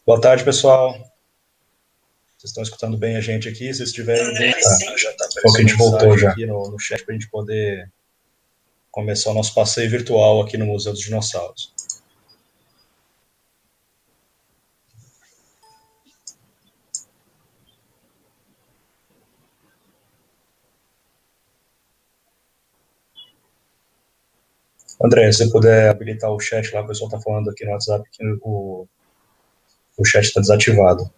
Boa tarde, pessoal. Vocês estão escutando bem a gente aqui? Se estiverem bem, já está aparecendo que a gente voltou já aqui no chat para a gente poder começar o nosso passeio virtual aqui no Museu dos Dinossauros. André, se você puder habilitar o chat lá, o pessoal está falando aqui no WhatsApp que o chat está desativado.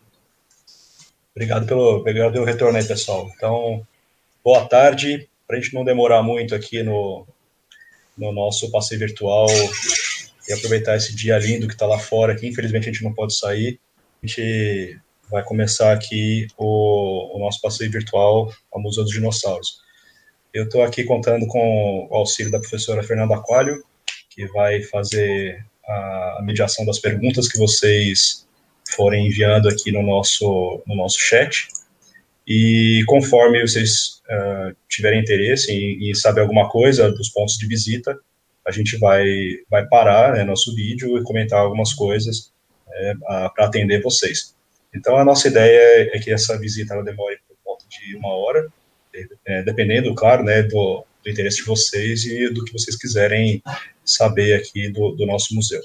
Obrigado pelo retorno aí, pessoal. Então, boa tarde. Para a gente não demorar muito aqui no nosso passeio virtual e aproveitar esse dia lindo que está lá fora, que infelizmente a gente não pode sair, a gente vai começar aqui o nosso passeio virtual ao Museu dos Dinossauros. Eu estou aqui contando com o auxílio da professora Fernanda Aquário, que vai fazer a mediação das perguntas que vocês forem enviando aqui no nosso chat. E conforme vocês tiverem interesse em saber alguma coisa dos pontos de visita, a gente vai parar nosso vídeo e comentar algumas coisas para atender vocês. Então, a nossa ideia é que essa visita ela demore por volta de 1 hora, dependendo, claro, do interesse de vocês e do que vocês quiserem saber aqui do nosso museu.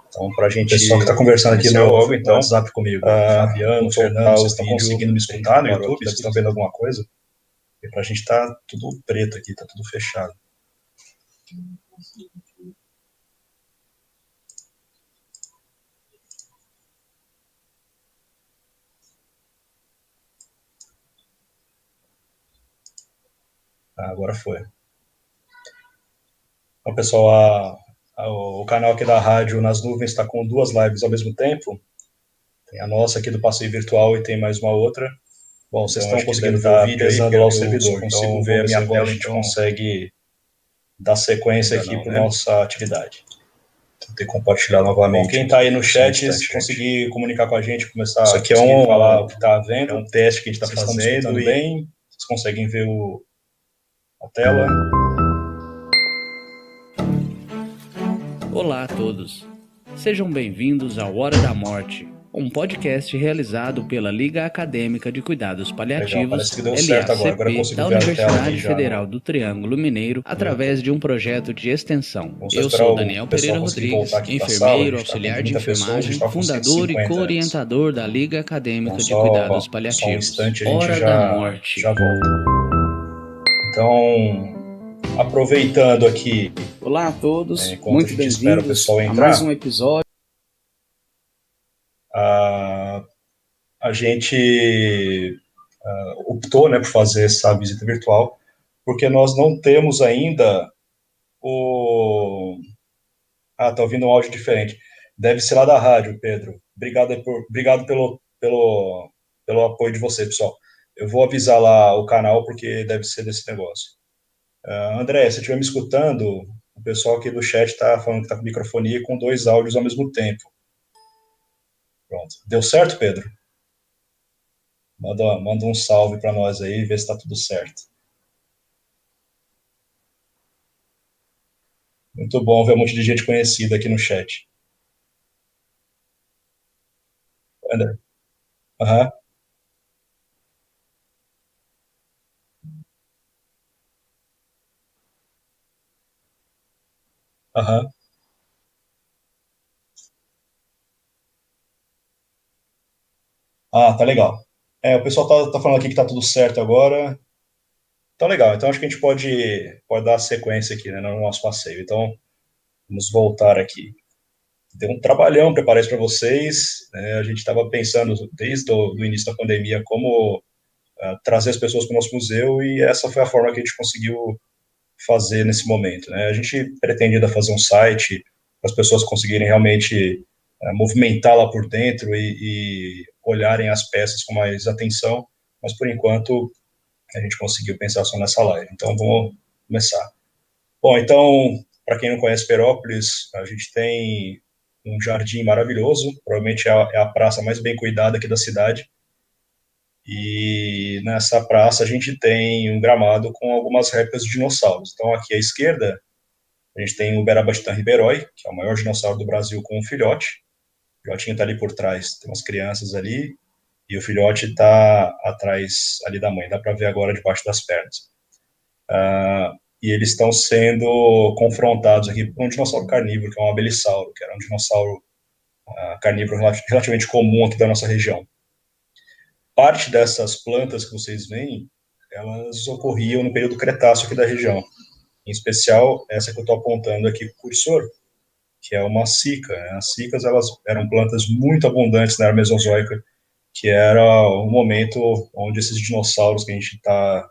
Então, para a gente... O pessoal que está conversando aqui no WhatsApp comigo, Fabiano, Fernando, vocês estão conseguindo me escutar no YouTube? Vocês estão vendo alguma coisa? Porque para a gente está tudo preto aqui, está tudo fechado. Agora foi. Então, pessoal, o canal aqui da Rádio Nas Nuvens está com 2 lives ao mesmo tempo. Tem a nossa aqui do passeio virtual e tem mais uma outra. Bom, vocês estão conseguindo ver o vídeo aí, lá o servidor. Consigo ver a minha tela, a gente consegue dar sequência aqui para nossa atividade. Tentei compartilhar novamente. Bom, quem está aí no chat, se conseguir comunicar com a gente, começar isso aqui a falar o que está vendo, é um teste que a gente está fazendo. Bem, vocês conseguem ver a tela. Olá a todos, sejam bem-vindos ao Hora da Morte, um podcast realizado pela Liga Acadêmica de Cuidados Paliativos, LACP, da Universidade Federal do Triângulo Mineiro, através de um projeto de extensão. Eu sou Daniel Pereira Rodrigues, enfermeiro, auxiliar de enfermagem, fundador e co-orientador da Liga Acadêmica de Cuidados Paliativos. Hora da Morte. Já volto. Então, aproveitando aqui... Olá a todos, muito bem-vindos a mais um episódio. A gente optou por fazer essa visita virtual, porque nós não temos ainda tá ouvindo um áudio diferente. Deve ser lá da rádio, Pedro. Obrigado pelo apoio de você, pessoal. Eu vou avisar lá o canal, porque deve ser desse negócio. André, se estiver me escutando, o pessoal aqui do chat está falando que está com microfonia com 2 áudios ao mesmo tempo. Pronto. Deu certo, Pedro? Manda um salve para nós aí e vê se está tudo certo. Muito bom ver um monte de gente conhecida aqui no chat. André. Aham. Aham. Tá legal. O pessoal tá falando aqui que tá tudo certo agora. Tá legal. Então acho que a gente pode dar sequência aqui, né, no nosso passeio. Então, vamos voltar aqui. Deu um trabalhão preparar isso para vocês, né? A gente estava pensando desde o início da pandemia como trazer as pessoas para o nosso museu, e essa foi a forma que a gente conseguiu fazer nesse momento, né? A gente pretende ainda fazer um site para as pessoas conseguirem realmente movimentar lá por dentro e olharem as peças com mais atenção, mas por enquanto a gente conseguiu pensar só nessa live. Então vamos começar. Bom, então, para quem não conhece Perópolis, a gente tem um jardim maravilhoso, provavelmente é a praça mais bem cuidada aqui da cidade. E nessa praça a gente tem um gramado com algumas réplicas de dinossauros. Então, aqui à esquerda A gente tem o Uberabastã ribeiroi, que é o maior dinossauro do Brasil com um filhote. O filhotinho está ali por trás, tem umas crianças ali, e o filhote está atrás ali da mãe, dá para ver agora debaixo das pernas. E eles estão sendo confrontados aqui por um dinossauro carnívoro, que é um abelisauro, que era um dinossauro carnívoro relativamente comum aqui da nossa região. Parte dessas plantas que vocês veem, elas ocorriam no período Cretáceo aqui da região. Em especial, essa que eu estou apontando aqui com o cursor, que é uma cica. As cicas, elas eram plantas muito abundantes na era Mesozoica, que era o momento onde esses dinossauros que a gente está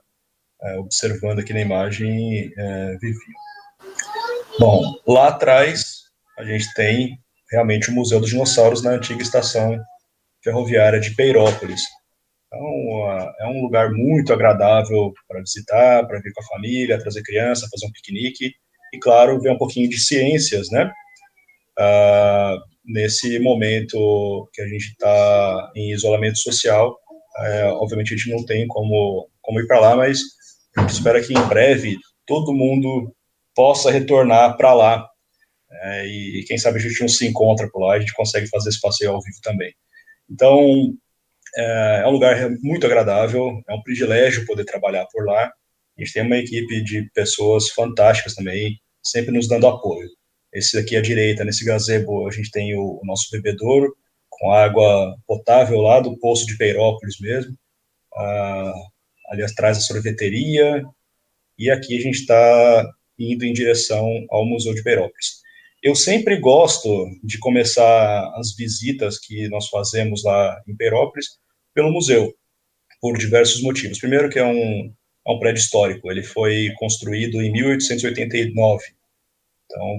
observando aqui na imagem viviam. Bom, lá atrás, a gente tem realmente o Museu dos Dinossauros na antiga estação ferroviária de Peirópolis. Então, é um lugar muito agradável para visitar, para vir com a família, trazer criança, fazer um piquenique e, claro, ver um pouquinho de ciências, né? Nesse momento que a gente está em isolamento social, obviamente a gente não tem como ir para lá, mas a gente espera que em breve todo mundo possa retornar para lá. E quem sabe a gente não se encontra por lá, a gente consegue fazer esse passeio ao vivo também. Então, é um lugar muito agradável, é um privilégio poder trabalhar por lá. A gente tem uma equipe de pessoas fantásticas também, sempre nos dando apoio. Esse aqui à direita, nesse gazebo, a gente tem o nosso bebedouro, com água potável lá do poço de Peirópolis mesmo. Ali atrás a sorveteria, e aqui a gente está indo em direção ao Museu de Peirópolis. Eu sempre gosto de começar as visitas que nós fazemos lá em Peirópolis pelo museu, por diversos motivos. Primeiro que é um prédio histórico, ele foi construído em 1889, então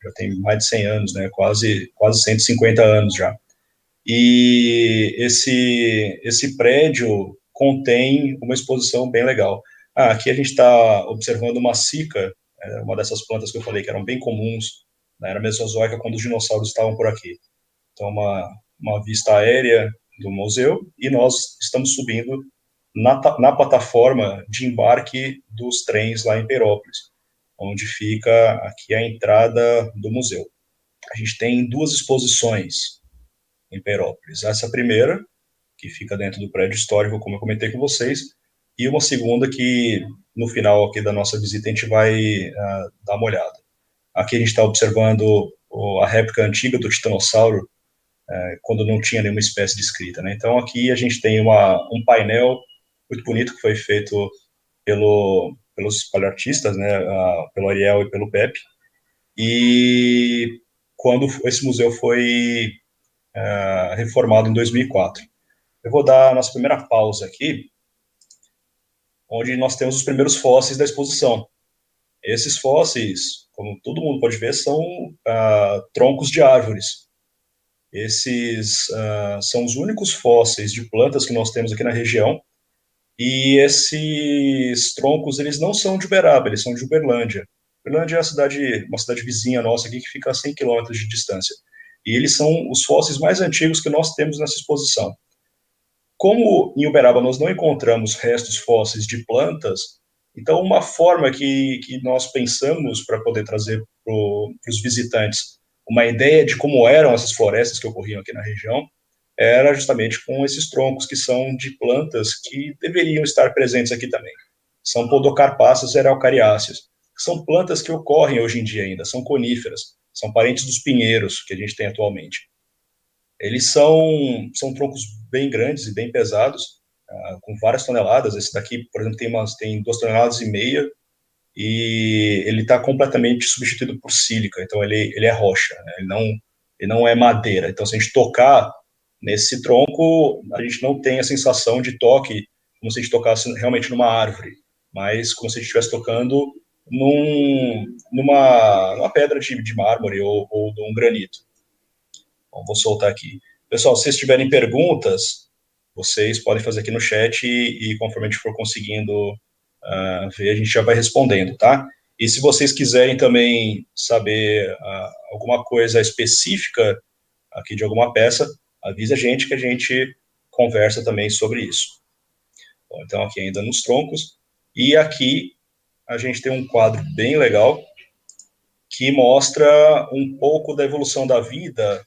já tem mais de 100 anos, né? quase 150 anos já. E esse prédio contém uma exposição bem legal. Aqui a gente está observando uma cica, uma dessas plantas que eu falei que eram bem comuns na era Mesozoica, quando os dinossauros estavam por aqui. Então, uma vista aérea do museu, e nós estamos subindo na plataforma de embarque dos trens lá em Peirópolis, onde fica aqui a entrada do museu. A gente tem 2 exposições em Peirópolis. Essa primeira, que fica dentro do prédio histórico, como eu comentei com vocês, e uma segunda que, no final aqui da nossa visita, a gente vai dar uma olhada. Aqui a gente está observando a réplica antiga do titanossauro, quando não tinha nenhuma espécie descrita, né? Então, aqui a gente tem um painel muito bonito que foi feito pelos paleartistas, né? Pelo Ariel e pelo Pepe. E quando esse museu foi reformado em 2004. Eu vou dar a nossa primeira pausa aqui, onde nós temos os primeiros fósseis da exposição. Esses fósseis, como todo mundo pode ver, são troncos de árvores. Esses são os únicos fósseis de plantas que nós temos aqui na região, e esses troncos, eles não são de Uberaba, eles são de Uberlândia. Uberlândia é uma cidade vizinha nossa aqui, que fica a 100 quilômetros de distância. E eles são os fósseis mais antigos que nós temos nessa exposição. Como em Uberaba nós não encontramos restos fósseis de plantas, então uma forma que nós pensamos para poder trazer para os visitantes uma ideia de como eram essas florestas que ocorriam aqui na região, era justamente com esses troncos que são de plantas que deveriam estar presentes aqui também. São podocarpáceas e araucariáceas, que são plantas que ocorrem hoje em dia ainda, são coníferas, são parentes dos pinheiros que a gente tem atualmente. Eles são troncos bem grandes e bem pesados, com várias toneladas. Esse daqui, por exemplo, tem 2,5 toneladas, e ele está completamente substituído por sílica, então ele é rocha, né? Ele não é madeira. Então, se a gente tocar nesse tronco, a gente não tem a sensação de toque como se a gente tocasse realmente numa árvore, mas como se a gente estivesse tocando numa pedra de mármore ou num granito. Bom, vou soltar aqui. Pessoal, se vocês tiverem perguntas, vocês podem fazer aqui no chat e conforme a gente for conseguindo ver, a gente já vai respondendo, tá? E se vocês quiserem também saber alguma coisa específica aqui de alguma peça, avisa a gente que a gente conversa também sobre isso. Bom, então, aqui ainda nos troncos. E aqui a gente tem um quadro bem legal, que mostra um pouco da evolução da vida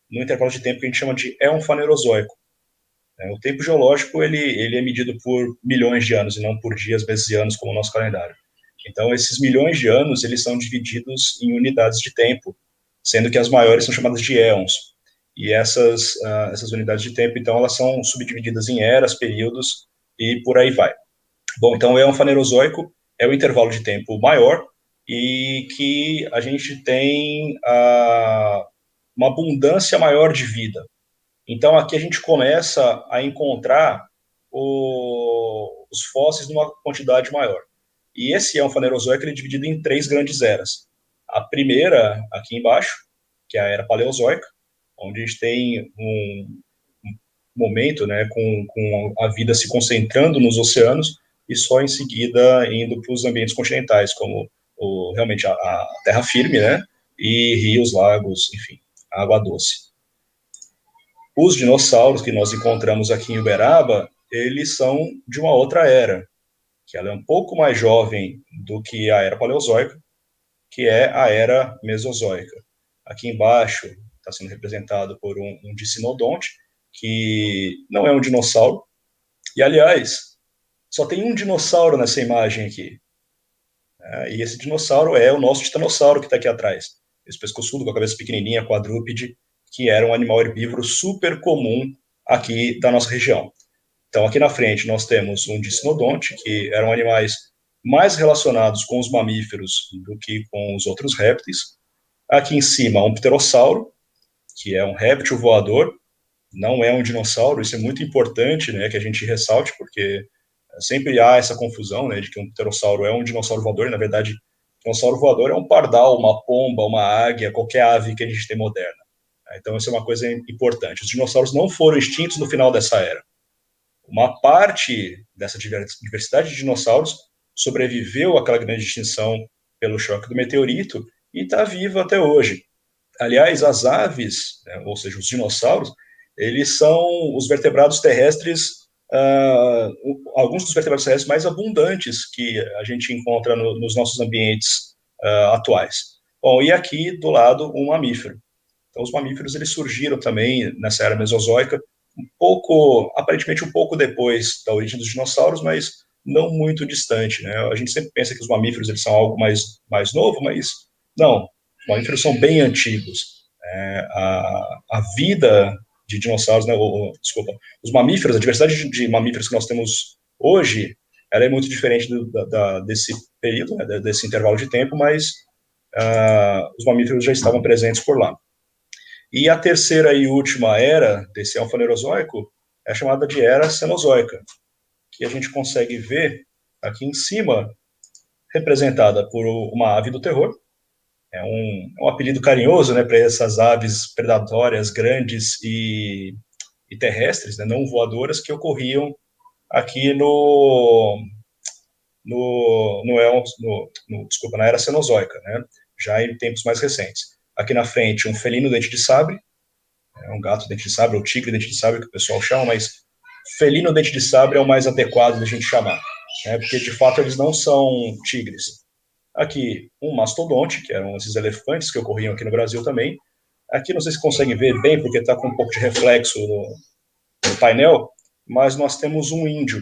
no intervalo de tempo que a gente chama de éon fanerozoico. O tempo geológico ele é medido por milhões de anos e não por dias, meses e anos como o nosso calendário. Então, esses milhões de anos eles são divididos em unidades de tempo, sendo que as maiores são chamadas de éons. E essas unidades de tempo, então, elas são subdivididas em eras, períodos e por aí vai. Bom, então o éon fanerozoico é o intervalo de tempo maior e que a gente tem uma abundância maior de vida. Então, aqui a gente começa a encontrar os fósseis numa quantidade maior. E esse éon fanerozoico ele é dividido em 3 grandes eras. A primeira, aqui embaixo, que é a era paleozoica, onde a gente tem um momento, né, com a vida se concentrando nos oceanos e só em seguida indo para os ambientes continentais, como realmente a terra firme, né, e rios, lagos, enfim, água doce. Os dinossauros que nós encontramos aqui em Uberaba, eles são de uma outra era, que ela é um pouco mais jovem do que a era paleozoica, que é a era mesozoica. Aqui embaixo está sendo representado por um dicinodonte, que não é um dinossauro, e aliás, só tem um dinossauro nessa imagem aqui. E esse dinossauro é o nosso titanossauro que está aqui atrás. Esse pescoçudo com a cabeça pequenininha, quadrúpede, que era um animal herbívoro super comum aqui da nossa região. Então, aqui na frente, nós temos um dicinodonte, que eram animais mais relacionados com os mamíferos do que com os outros répteis. Aqui em cima, um pterossauro, que é um réptil voador, não é um dinossauro. Isso é muito importante, né, que a gente ressalte, porque sempre há essa confusão, né, de que um pterossauro é um dinossauro voador, e, na verdade, um dinossauro voador é um pardal, uma pomba, uma águia, qualquer ave que a gente tem moderna. Então, isso é uma coisa importante. Os dinossauros não foram extintos no final dessa era. Uma parte dessa diversidade de dinossauros sobreviveu àquela grande extinção pelo choque do meteorito e está viva até hoje. Aliás, as aves, né, ou seja, os dinossauros, eles são os vertebrados terrestres, alguns dos vertebrados terrestres mais abundantes que a gente encontra nos nossos ambientes atuais. Bom, e aqui do lado um mamífero. Então, os mamíferos eles surgiram também nessa era mesozoica, aparentemente um pouco depois da origem dos dinossauros, mas não muito distante, né? A gente sempre pensa que os mamíferos eles são algo mais novo, mas não. Os mamíferos são bem antigos. A vida de dinossauros, né? Os mamíferos, a diversidade de mamíferos que nós temos hoje, ela é muito diferente desse período, né? Desse intervalo de tempo, mas os mamíferos já estavam presentes por lá. E a terceira e última era desse éon fanerozoico é chamada de era cenozoica, que a gente consegue ver aqui em cima, representada por uma ave do terror. É um apelido carinhoso, né, para essas aves predatórias grandes e terrestres, né, não voadoras, que ocorriam aqui na era cenozoica, né, já em tempos mais recentes. Aqui na frente, um felino dente de sabre, um gato dente de sabre, ou tigre dente de sabre, que o pessoal chama, mas felino dente de sabre é o mais adequado da gente chamar, né, porque de fato eles não são tigres. Aqui, um mastodonte, que eram esses elefantes que ocorriam aqui no Brasil também. Aqui não sei se conseguem ver bem, porque está com um pouco de reflexo no painel, mas nós temos um índio.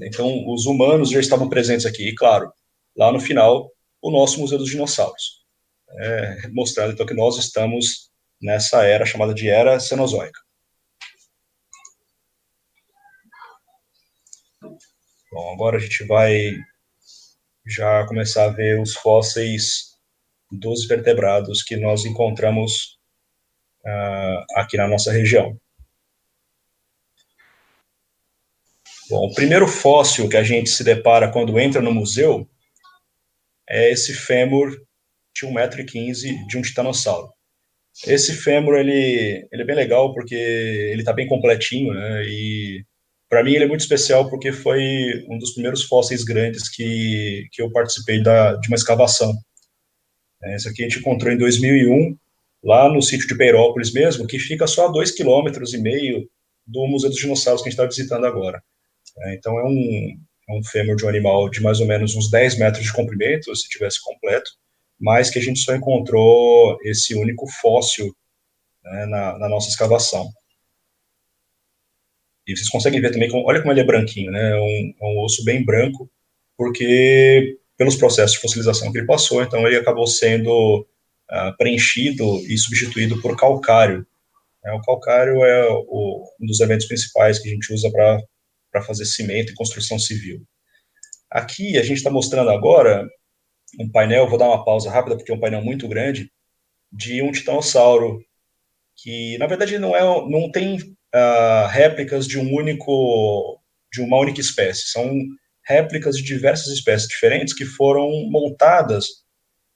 Então, os humanos já estavam presentes aqui. E, claro, lá no final, o nosso Museu dos Dinossauros. Mostrando, então, que nós estamos nessa era chamada de Era Cenozoica. Bom, agora a gente vai já começar a ver os fósseis dos vertebrados que nós encontramos aqui na nossa região. Bom, o primeiro fóssil que a gente se depara quando entra no museu é esse fêmur de 1,15 m de um titanossauro. Esse fêmur, ele é bem legal porque ele está bem completinho, né? E para mim ele é muito especial porque foi um dos primeiros fósseis grandes que eu participei de uma escavação. Esse aqui a gente encontrou em 2001, lá no sítio de Peirópolis mesmo, que fica só a 2,5 km do Museu dos Dinossauros que a gente está visitando agora. Então é um fêmur de um animal de mais ou menos uns 10 metros de comprimento, se tivesse completo, mas que a gente só encontrou esse único fóssil, né, na nossa escavação. E vocês conseguem ver também, olha como ele é branquinho, né? É um osso bem branco, porque pelos processos de fossilização que ele passou, então ele acabou sendo preenchido e substituído por calcário. O calcário é um dos elementos principais que a gente usa para fazer cimento e construção civil. Aqui a gente está mostrando agora um painel, vou dar uma pausa rápida porque é um painel muito grande, de um titanossauro, que na verdade não tem réplicas de uma única espécie, são réplicas de diversas espécies diferentes que foram montadas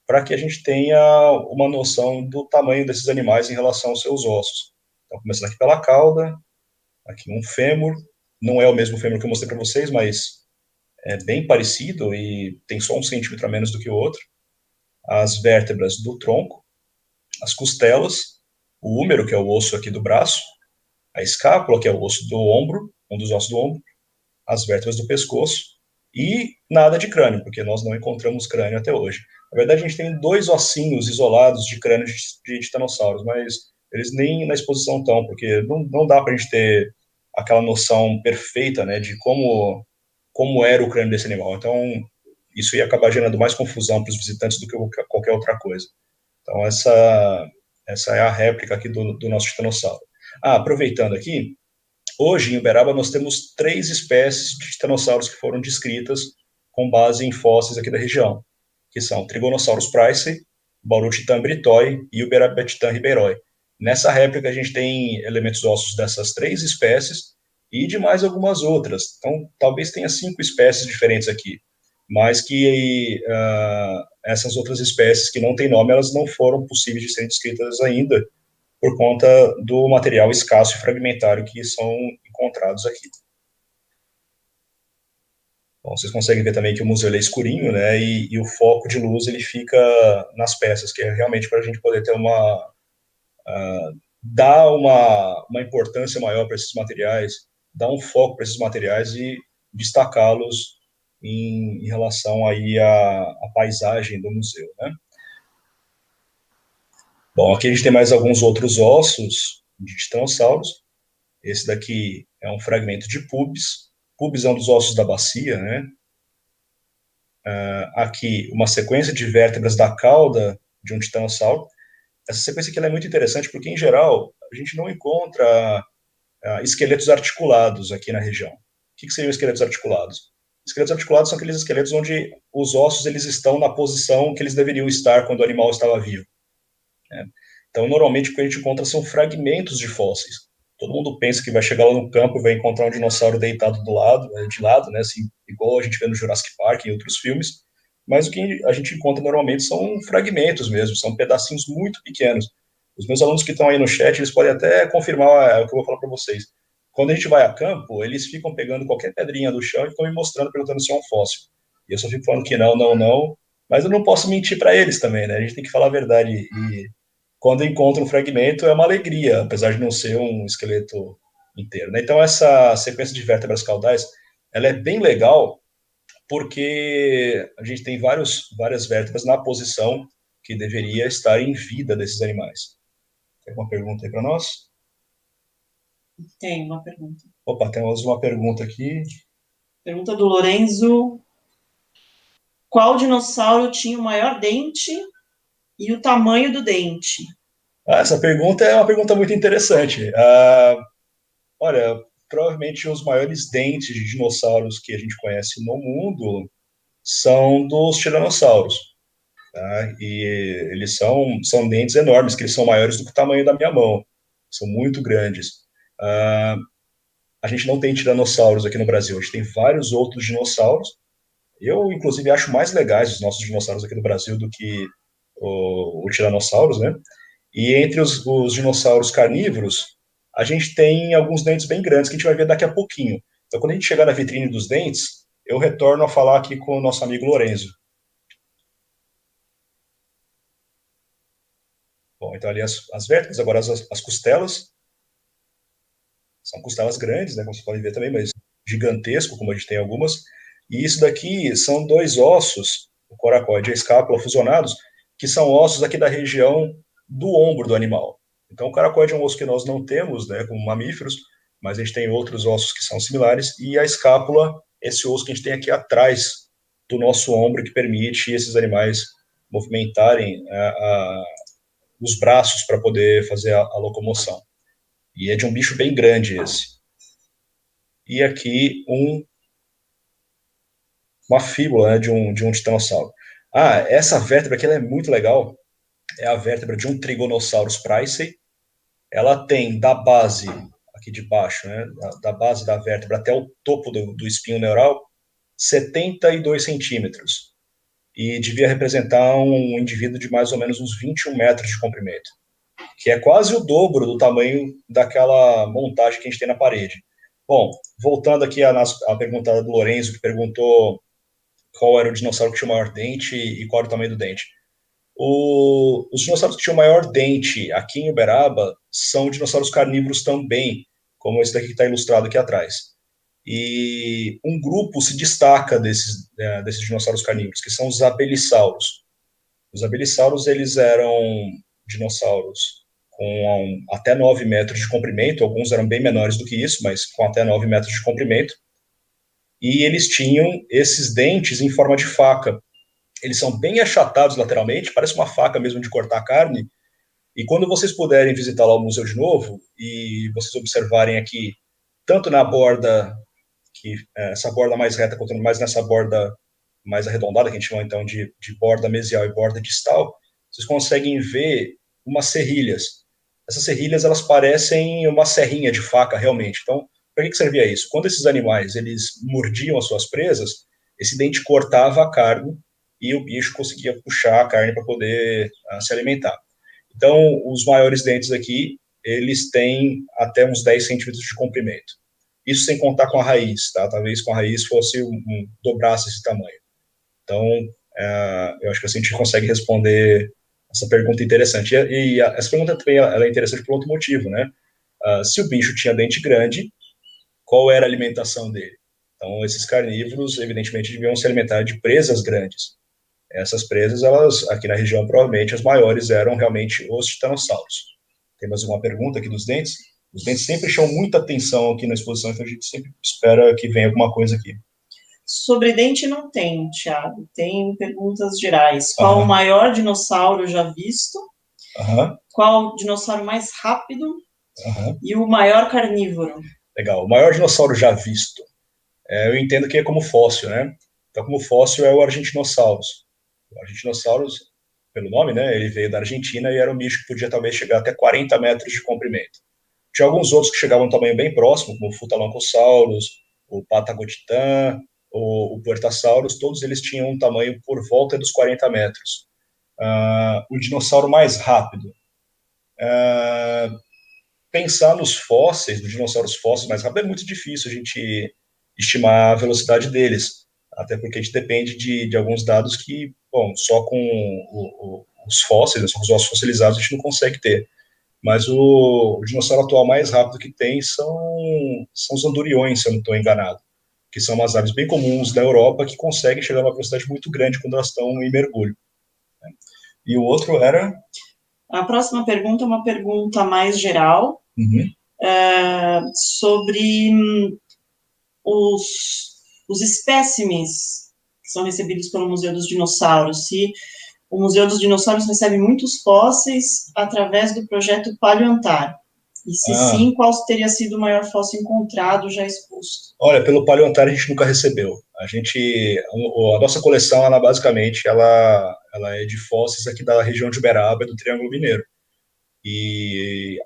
para que a gente tenha uma noção do tamanho desses animais em relação aos seus ossos. Então, começando aqui pela cauda, aqui um fêmur, não é o mesmo fêmur que eu mostrei para vocês, mas é bem parecido e tem só 1 centímetro a menos do que o outro. As vértebras do tronco, as costelas, o húmero, que é o osso aqui do braço, a escápula, que é o osso do ombro, um dos ossos do ombro, as vértebras do pescoço e nada de crânio, porque nós não encontramos crânio até hoje. Na verdade, a gente tem 2 ossinhos isolados de crânio de titanossauros, mas eles nem na exposição estão, porque não dá para a gente ter aquela noção perfeita, né, de como era o crânio desse animal. Então, isso ia acabar gerando mais confusão para os visitantes do que qualquer outra coisa. Então, essa é a réplica aqui do nosso titanossauro. Aproveitando aqui, hoje em Uberaba nós temos 3 espécies de titanossauros que foram descritas com base em fósseis aqui da região, que são Trigonosaurus praisei, Bauru-titã britoi e Uberabetitã ribeiroi. Nessa réplica a gente tem elementos ósseos dessas 3 espécies e de mais algumas outras. Então, talvez tenha 5 espécies diferentes aqui, mas que essas outras espécies que não têm nome, elas não foram possíveis de serem descritas ainda, por conta do material escasso e fragmentário que são encontrados aqui. Bom, vocês conseguem ver também que o museu é escurinho, né, e o foco de luz ele fica nas peças, que é realmente para a gente poder ter dar uma importância maior para esses materiais, dar um foco para esses materiais e destacá-los em relação aí à paisagem do museu, né. Bom, aqui a gente tem mais alguns outros ossos de titanossauros. Esse daqui é um fragmento de pubis. Pubis é um dos ossos da bacia, né? Aqui, uma sequência de vértebras da cauda de um titanossauro. Essa sequência aqui é muito interessante porque, em geral, a gente não encontra esqueletos articulados aqui na região. O que seriam esqueletos articulados? Esqueletos articulados são aqueles esqueletos onde os ossos eles estão na posição que eles deveriam estar quando o animal estava vivo, né? Então, normalmente, o que a gente encontra são fragmentos de fósseis. Todo mundo pensa que vai chegar lá no campo e vai encontrar um dinossauro deitado de lado, né, assim, igual a gente vê no Jurassic Park e em outros filmes, mas o que a gente encontra normalmente são fragmentos mesmo, são pedacinhos muito pequenos. Os meus alunos que estão aí no chat, eles podem até confirmar o que eu vou falar para vocês. Quando a gente vai a campo, eles ficam pegando qualquer pedrinha do chão e ficam me mostrando, perguntando se é um fóssil. E eu só fico falando que não, mas eu não posso mentir para eles também, né? A gente tem que falar a verdade e quando encontra um fragmento é uma alegria, apesar de não ser um esqueleto inteiro, né? Então essa sequência de vértebras caudais, ela é bem legal porque a gente tem várias vértebras na posição que deveria estar em vida desses animais. Tem alguma pergunta aí para nós? Tem uma pergunta. Opa, temos uma pergunta aqui. Pergunta do Lorenzo. Qual dinossauro tinha o maior dente e o tamanho do dente? Essa pergunta é uma pergunta muito interessante. Olha, provavelmente os maiores dentes de dinossauros que a gente conhece no mundo são dos tiranossauros. Tá? E eles são dentes enormes, que eles são maiores do que o tamanho da minha mão. São muito grandes. A gente não tem tiranossauros aqui no Brasil, a gente tem vários outros dinossauros. Eu, inclusive, acho mais legais os nossos dinossauros aqui no Brasil do que o tiranossauros, né? E entre os dinossauros carnívoros, a gente tem alguns dentes bem grandes que a gente vai ver daqui a pouquinho. Então, quando a gente chegar na vitrine dos dentes, eu retorno a falar aqui com o nosso amigo Lorenzo. Bom, então ali as vértebras, agora as costelas. São costelas grandes, né, como vocês podem ver também, mas gigantesco, como a gente tem algumas. E isso daqui são 2 ossos, o coracoide e a escápula fusionados, que são ossos aqui da região do ombro do animal. Então, o caracóide é um osso que nós não temos, né, como mamíferos, mas a gente tem outros ossos que são similares, e a escápula, esse osso que a gente tem aqui atrás do nosso ombro, que permite esses animais movimentarem os braços para poder fazer a locomoção. E é de um bicho bem grande esse. E aqui uma fíbula, né, de um titanossauro. Essa vértebra aqui ela é muito legal. É a vértebra de um Trigonosaurus praisei. Ela tem da base, aqui de baixo, né, da base da vértebra até o topo do espinho neural, 72 centímetros. E devia representar um indivíduo de mais ou menos uns 21 metros de comprimento, que é quase o dobro do tamanho daquela montagem que a gente tem na parede. Bom, voltando aqui à pergunta do Lorenzo, que perguntou qual era o dinossauro que tinha o maior dente e qual era o tamanho do dente. Os dinossauros que tinham o maior dente aqui em Uberaba são dinossauros carnívoros também, como esse daqui que está ilustrado aqui atrás. E um grupo se destaca desses dinossauros carnívoros, que são os abelissauros. Os abelissauros, eles eram dinossauros com até 9 metros de comprimento, alguns eram bem menores do que isso, mas com até 9 metros de comprimento, e eles tinham esses dentes em forma de faca. Eles são bem achatados lateralmente, parece uma faca mesmo de cortar carne, e quando vocês puderem visitar lá o museu de novo, e vocês observarem aqui, tanto na borda, essa borda mais reta, quanto mais nessa borda mais arredondada, que a gente chama então de borda mesial e borda distal, vocês conseguem ver umas serrilhas. Essas serrilhas, elas parecem uma serrinha de faca, realmente. Então, para que servia isso? Quando esses animais, eles mordiam as suas presas, esse dente cortava a carne e o bicho conseguia puxar a carne para poder se alimentar. Então, os maiores dentes aqui, eles têm até uns 10 centímetros de comprimento. Isso sem contar com a raiz, tá? Talvez com a raiz fosse dobrasse esse tamanho. Então, eu acho que assim a gente consegue responder essa pergunta interessante. E essa pergunta também ela é interessante por outro motivo, né? Se o bicho tinha dente grande, qual era a alimentação dele? Então, esses carnívoros, evidentemente, deviam se alimentar de presas grandes. Essas presas, elas, aqui na região, provavelmente, as maiores eram realmente os titanossauros. Tem mais uma pergunta aqui dos dentes? Os dentes sempre chamam muita atenção aqui na exposição, então a gente sempre espera que venha alguma coisa aqui. Sobre dente não tem, Thiago. Tem perguntas gerais. Qual o maior dinossauro já visto? Qual o dinossauro mais rápido? E o maior carnívoro? Legal. O maior dinossauro já visto. Eu entendo que é como fóssil, né? Então, como fóssil é o Argentinossauros. O Argentinossauros, pelo nome, né? Ele veio da Argentina e era um bicho que podia talvez chegar até 40 metros de comprimento. Tinha alguns outros que chegavam a um tamanho bem próximo, como o Futaloncossaurus, o Patagotitan, o Puertasaurus, todos eles tinham um tamanho por volta dos 40 metros. O dinossauro mais rápido. Pensar nos fósseis, dos dinossauros fósseis mais rápidos, é muito difícil a gente estimar a velocidade deles, até porque a gente depende de alguns dados que, bom, só com os fósseis, só com os ossos fossilizados, a gente não consegue ter. Mas o dinossauro atual mais rápido que tem são os anduriões, se eu não estou enganado, que são umas aves bem comuns da Europa que conseguem chegar a uma velocidade muito grande quando elas estão em mergulho. E o outro era... A próxima pergunta é uma pergunta mais geral, sobre os espécimes que são recebidos pelo Museu dos Dinossauros. Se o Museu dos Dinossauros recebe muitos fósseis através do projeto Paleoantar. E se sim, qual teria sido o maior fóssil encontrado já exposto? Olha, pelo Paleoantar a gente nunca recebeu. A nossa coleção, ela basicamente, ela é de fósseis aqui da região de Uberaba, do Triângulo Mineiro. E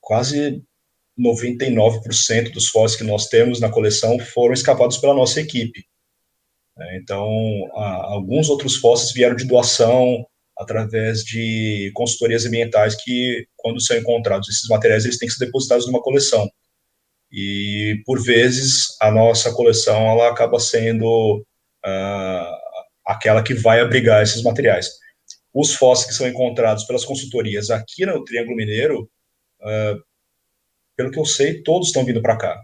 quase 99% dos fósseis que nós temos na coleção foram escapados pela nossa equipe. Então, alguns outros fósseis vieram de doação através de consultorias ambientais que, quando são encontrados esses materiais, eles têm que ser depositados numa coleção. E, por vezes, a nossa coleção ela acaba sendo aquela que vai abrigar esses materiais. Os fósseis que são encontrados pelas consultorias aqui no Triângulo Mineiro, pelo que eu sei, todos estão vindo para cá.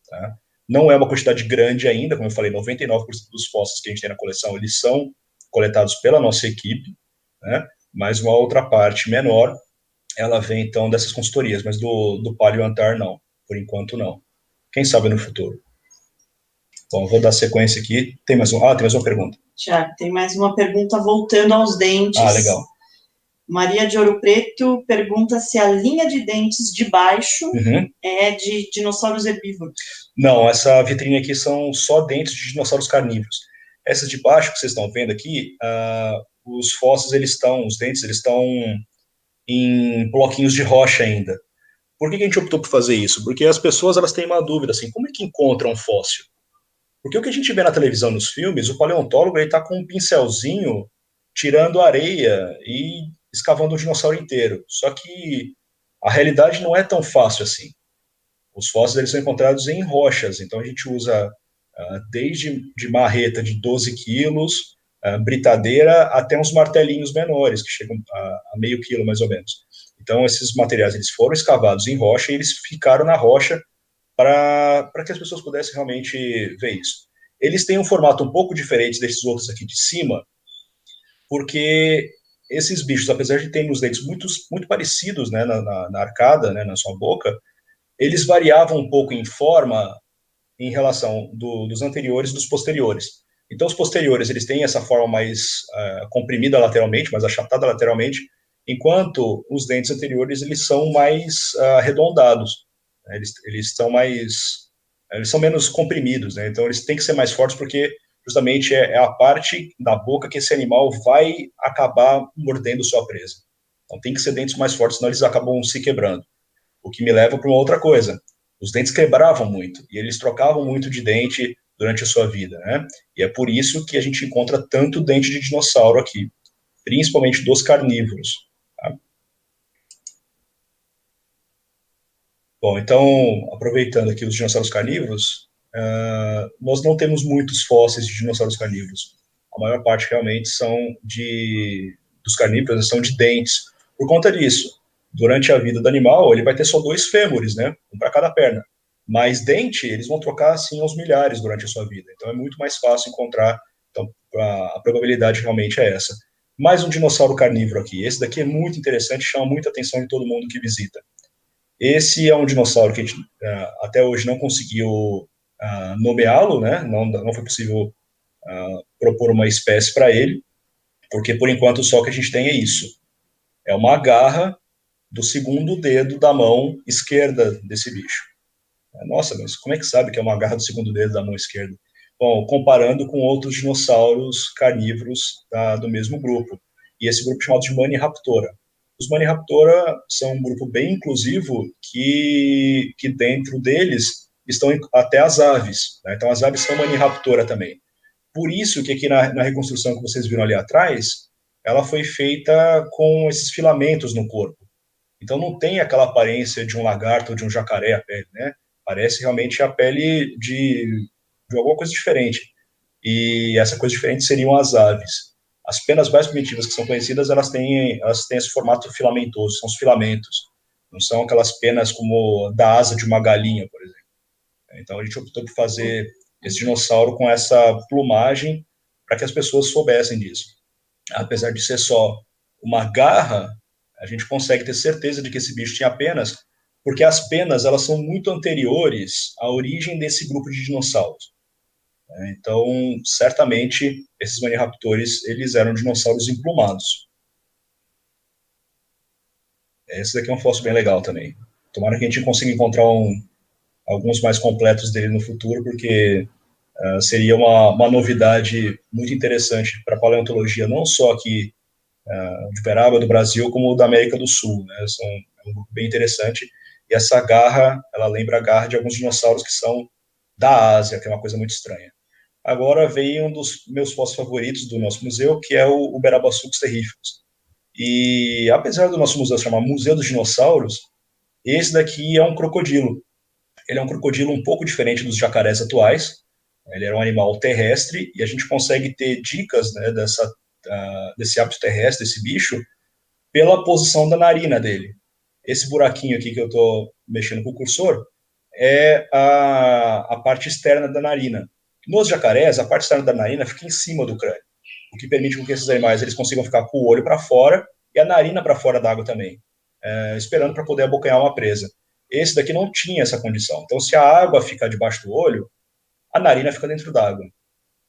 Tá? Não é uma quantidade grande ainda, como eu falei, 99% dos fósseis que a gente tem na coleção, eles são coletados pela nossa equipe, né? Mas uma outra parte menor, ela vem, então, dessas consultorias, mas do Paleoantar, não. Por enquanto, não. Quem sabe no futuro. Bom, vou dar sequência aqui. Tem mais uma pergunta. Tiago, tem mais uma pergunta voltando aos dentes. Legal. Maria de Ouro Preto pergunta se a linha de dentes de baixo é de dinossauros herbívoros. Não, essa vitrine aqui são só dentes de dinossauros carnívoros. Essas de baixo que vocês estão vendo aqui, os fósseis, os dentes, eles estão em bloquinhos de rocha ainda. Por que a gente optou por fazer isso? Porque as pessoas, elas têm uma dúvida, assim, como é que encontram um fóssil? Porque o que a gente vê na televisão, nos filmes, o paleontólogo está com um pincelzinho tirando areia e escavando o dinossauro inteiro. Só que a realidade não é tão fácil assim. Os fósseis, eles são encontrados em rochas, então a gente usa desde de marreta de 12 quilos, britadeira, até uns martelinhos menores, que chegam a meio quilo mais ou menos. Então esses materiais, eles foram escavados em rocha e eles ficaram na rocha para que as pessoas pudessem realmente ver isso. Eles têm um formato um pouco diferente desses outros aqui de cima, porque esses bichos, apesar de terem os dentes muito parecidos, né, na arcada, né, na sua boca, eles variavam um pouco em forma em relação dos anteriores e dos posteriores. Então, os posteriores, eles têm essa forma mais comprimida lateralmente, mais achatada lateralmente, enquanto os dentes anteriores, eles são mais arredondados. Eles são menos comprimidos, né? Então eles têm que ser mais fortes porque justamente é a parte da boca que esse animal vai acabar mordendo sua presa. Então tem que ser dentes mais fortes, senão eles acabam se quebrando. O que me leva para uma outra coisa. Os dentes quebravam muito e eles trocavam muito de dente durante a sua vida, né? E é por isso que a gente encontra tanto dente de dinossauro aqui, principalmente dos carnívoros. Tá? Bom, então, aproveitando aqui os dinossauros carnívoros, nós não temos muitos fósseis de dinossauros carnívoros. A maior parte realmente são dos carnívoros, são de dentes. Por conta disso, durante a vida do animal, ele vai ter só 2 fêmures, né? Um para cada perna. Mas dente, eles vão trocar, assim, aos milhares durante a sua vida. Então, é muito mais fácil encontrar. Então, a probabilidade realmente é essa. Mais um dinossauro carnívoro aqui. Esse daqui é muito interessante, chama muita atenção de todo mundo que visita. Esse é um dinossauro que a gente até hoje não conseguiu nomeá-lo, né? Não foi possível propor uma espécie para ele, porque por enquanto só que a gente tem é isso. É uma garra do segundo dedo da mão esquerda desse bicho. Nossa, mas como é que sabe que é uma garra do segundo dedo da mão esquerda? Bom, comparando com outros dinossauros carnívoros do mesmo grupo. E esse grupo é chamado de Maniraptora. Os Maniraptora são um grupo bem inclusivo que dentro deles estão até as aves. Né? Então, as aves são Maniraptora também. Por isso que aqui na reconstrução que vocês viram ali atrás, ela foi feita com esses filamentos no corpo. Então, não tem aquela aparência de um lagarto ou de um jacaré a pele, né? Parece realmente a pele de alguma coisa diferente. E essa coisa diferente seriam as aves. As penas mais primitivas que são conhecidas, elas têm esse formato filamentoso, são os filamentos. Não são aquelas penas como da asa de uma galinha, por exemplo. Então a gente optou por fazer esse dinossauro com essa plumagem para que as pessoas soubessem disso. Apesar de ser só uma garra, a gente consegue ter certeza de que esse bicho tinha penas, porque as penas, elas são muito anteriores à origem desse grupo de dinossauros. Então, certamente, esses maniraptores, eles eram dinossauros emplumados. Esse daqui é um fóssil bem legal também. Tomara que a gente consiga encontrar alguns mais completos dele no futuro, porque seria uma novidade muito interessante para a paleontologia, não só aqui de Uberaba, do Brasil, como da América do Sul. Né? É um grupo bem interessante. E essa garra, ela lembra a garra de alguns dinossauros que são da Ásia, que é uma coisa muito estranha. Agora veio um dos meus fósseis favoritos do nosso museu, que é o Uberabassux terrificus. E apesar do nosso museu se chamar Museu dos Dinossauros, esse daqui é um crocodilo. Ele é um crocodilo um pouco diferente dos jacarés atuais. Ele era um animal terrestre e a gente consegue ter dicas, né, desse hábito terrestre, desse bicho, pela posição da narina dele. Esse buraquinho aqui que eu estou mexendo com o cursor é a parte externa da narina. Nos jacarés, a parte externa da narina fica em cima do crânio. o que permite que esses animais eles consigam ficar com o olho para fora e a narina para fora da água também, esperando para poder abocanhar uma presa. Esse daqui não tinha essa condição. Então, se a água ficar debaixo do olho, a narina fica dentro d'água.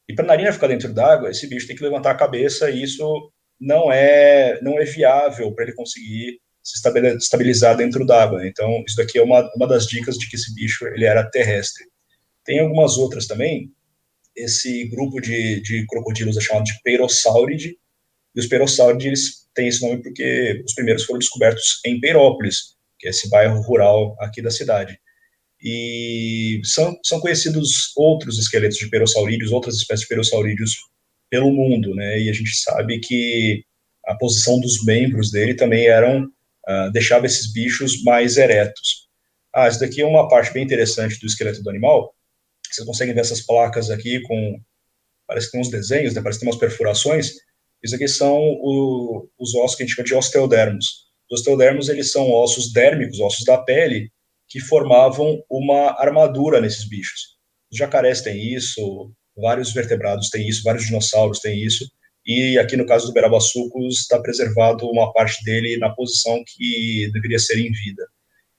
E para a narina ficar dentro d'água, esse bicho tem que levantar a cabeça e isso não é viável para ele conseguir se estabilizar dentro d'água. Então, isso daqui é uma das dicas de que esse bicho ele era terrestre. Tem algumas outras também. Esse grupo de crocodilos é chamado de Peirossauridae, e os Peirossauridae têm esse nome porque os primeiros foram descobertos em Peirópolis, que é esse bairro rural aqui da cidade. E são conhecidos outros esqueletos de peirosaurídeos, outras espécies de peirosaurídeos pelo mundo, né? E a gente sabe que a posição dos membros dele também deixava esses bichos mais eretos. Isso daqui é uma parte bem interessante do esqueleto do animal. Vocês conseguem ver essas placas aqui parece que tem uns desenhos, né? Parece que tem umas perfurações. Isso aqui são os ossos que a gente chama de osteodermos. Os osteodermos, eles são ossos dérmicos, ossos da pele, que formavam uma armadura nesses bichos. Os jacarés têm isso, vários vertebrados têm isso, vários dinossauros têm isso, e aqui no caso do Berabassucus está preservado uma parte dele na posição que deveria ser em vida.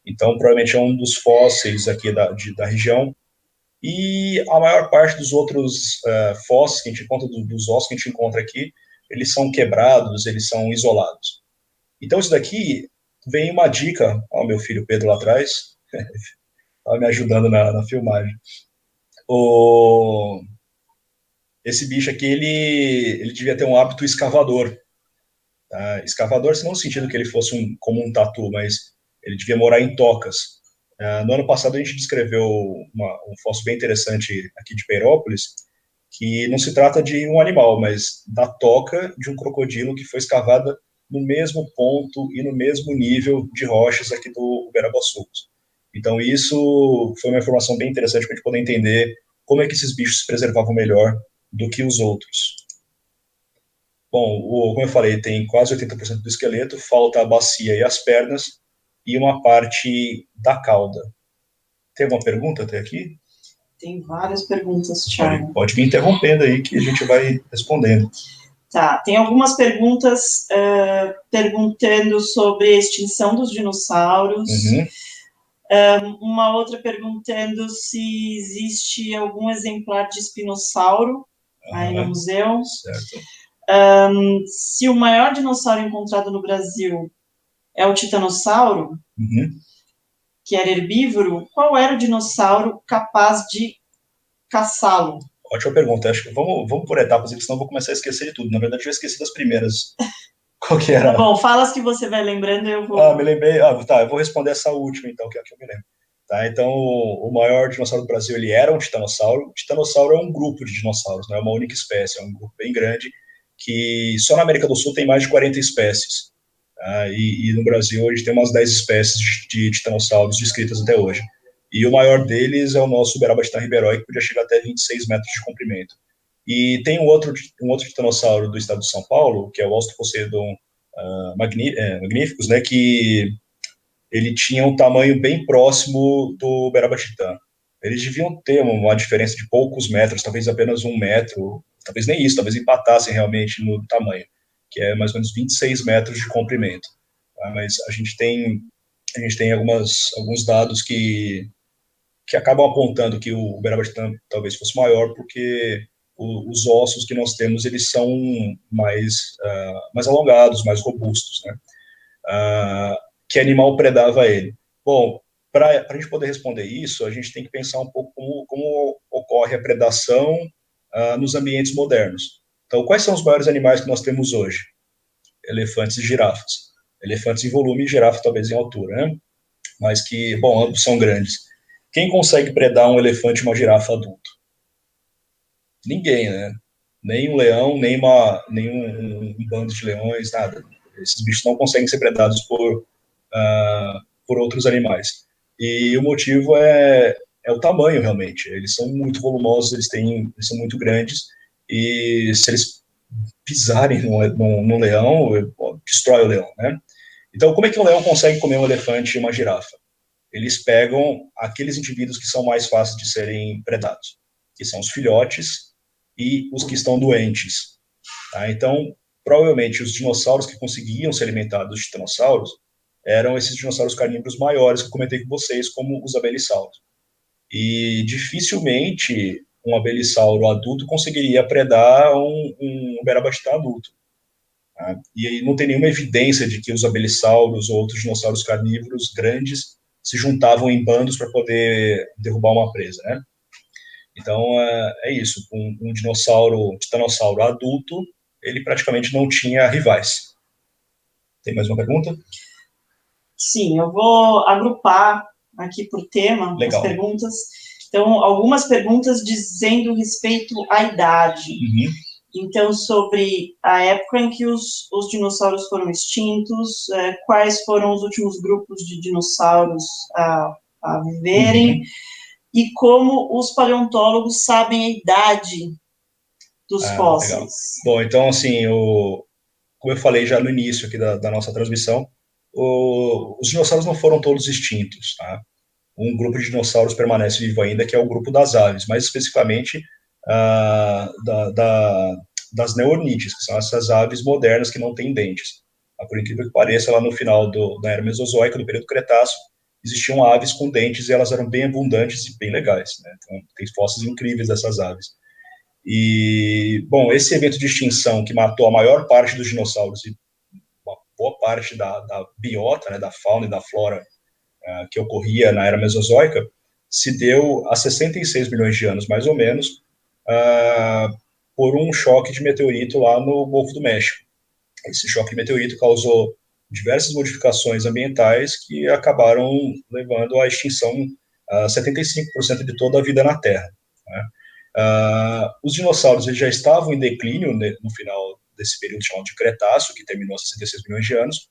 Então, provavelmente é um dos fósseis aqui da região, e a maior parte dos outros fósseis que a gente encontra, dos ossos que a gente encontra aqui, eles são quebrados, eles são isolados. Então, isso daqui vem uma dica, meu filho Pedro lá atrás, estava me ajudando na filmagem. Esse bicho aqui, ele devia ter um hábito escavador. Tá? Escavador, não no sentido que ele fosse como um tatu, mas ele devia morar em tocas. No ano passado, a gente descreveu um fóssil bem interessante aqui de Peirópolis, que não se trata de um animal, mas da toca de um crocodilo que foi escavada no mesmo ponto e no mesmo nível de rochas aqui do Berabassucus. Então, isso foi uma informação bem interessante para a gente poder entender como é que esses bichos se preservavam melhor do que os outros. Bom, como eu falei, tem quase 80% do esqueleto, falta a bacia e as pernas, e uma parte da cauda. Tem alguma pergunta até aqui? Tem várias perguntas, Thiago. Pode me interrompendo aí que a gente vai respondendo. Tá, tem algumas perguntas perguntando sobre a extinção dos dinossauros. Uhum. Uma outra perguntando se existe algum exemplar de espinossauro aí no museu. Certo. Se o maior dinossauro encontrado no Brasil é o titanossauro, que era herbívoro, qual era o dinossauro capaz de caçá-lo? Ótima pergunta. Acho que vamos por etapas, senão eu vou começar a esquecer de tudo. Na verdade, eu já esqueci das primeiras. Qual que era? Tá bom, fala as que você vai lembrando e eu vou... Me lembrei. Tá, eu vou responder essa última, então, que é a que eu me lembro. Tá, então, o maior dinossauro do Brasil, ele era um titanossauro. O titanossauro é um grupo de dinossauros, não é uma única espécie, é um grupo bem grande, que só na América do Sul tem mais de 40 espécies. Tá? E no Brasil, a gente tem umas 10 espécies de titanossauros descritas até hoje. E o maior deles é o nosso Berabatitan ribeiroi, que podia chegar até 26 metros de comprimento. E tem um outro titanossauro do estado de São Paulo, que é o Australopithecus magnificus, né, que ele tinha um tamanho bem próximo do Berabatitan. Eles deviam ter uma diferença de poucos metros, talvez apenas 1 metro, talvez nem isso, talvez empatassem realmente no tamanho, que é mais ou menos 26 metros de comprimento. Tá? Mas a gente tem alguns dados que acabam apontando que o Berabatitan talvez fosse maior, porque os ossos que nós temos, eles são mais alongados, mais robustos, né? Que animal predava ele? Bom, para a gente poder responder isso, a gente tem que pensar um pouco como ocorre a predação nos ambientes modernos. Então, quais são os maiores animais que nós temos hoje? Elefantes e girafas. Elefantes em volume e girafa talvez em altura, né? Mas que, bom, ambos são grandes. Quem consegue predar um elefante e uma girafa adulto? Ninguém, né? Nem um leão, nem um bando de leões, nada. Esses bichos não conseguem ser predados por outros animais. E o motivo é o tamanho, realmente. Eles são muito volumosos, eles são muito grandes, e se eles pisarem num leão, destrói o leão, né? Então, como é que um leão consegue comer um elefante e uma girafa? Eles pegam aqueles indivíduos que são mais fáceis de serem predados, que são os filhotes e os que estão doentes. Tá? Então, provavelmente, os dinossauros que conseguiam se alimentar dos titanossauros eram esses dinossauros carnívoros maiores que eu comentei com vocês, como os abelissauros. E dificilmente um abellissauro adulto conseguiria predar um uberabastão adulto. Tá? E aí não tem nenhuma evidência de que os abelissauros ou outros dinossauros carnívoros grandes se juntavam em bandos para poder derrubar uma presa, né? Então, é isso. Um titanossauro adulto, ele praticamente não tinha rivais. Tem mais uma pergunta? Sim, eu vou agrupar aqui por tema as perguntas. Então, algumas perguntas dizendo respeito à idade. Uhum. Então, sobre a época em que os dinossauros foram extintos, quais foram os últimos grupos de dinossauros a viverem, e como os paleontólogos sabem a idade dos fósseis. Legal. Bom, então, assim, como eu falei já no início aqui da nossa transmissão, os dinossauros não foram todos extintos, tá? Um grupo de dinossauros permanece vivo ainda, que é o grupo das aves, mais especificamente das neornídeas, que são essas aves modernas que não têm dentes. Por incrível que pareça, lá no final da era Mesozoica, do período Cretáceo, existiam aves com dentes e elas eram bem abundantes e bem legais, né? Então, tem fósseis incríveis dessas aves. E, bom, esse evento de extinção que matou a maior parte dos dinossauros e uma boa parte da biota, né, da fauna e da flora que ocorria na era Mesozoica, se deu há 66 milhões de anos, mais ou menos, por um choque de meteorito lá no Golfo do México. Esse choque de meteorito causou diversas modificações ambientais que acabaram levando à extinção 75% de toda a vida na Terra, né? Os dinossauros eles já estavam em declínio, né, no final desse período chamado de Cretáceo, que terminou há 66 milhões de anos,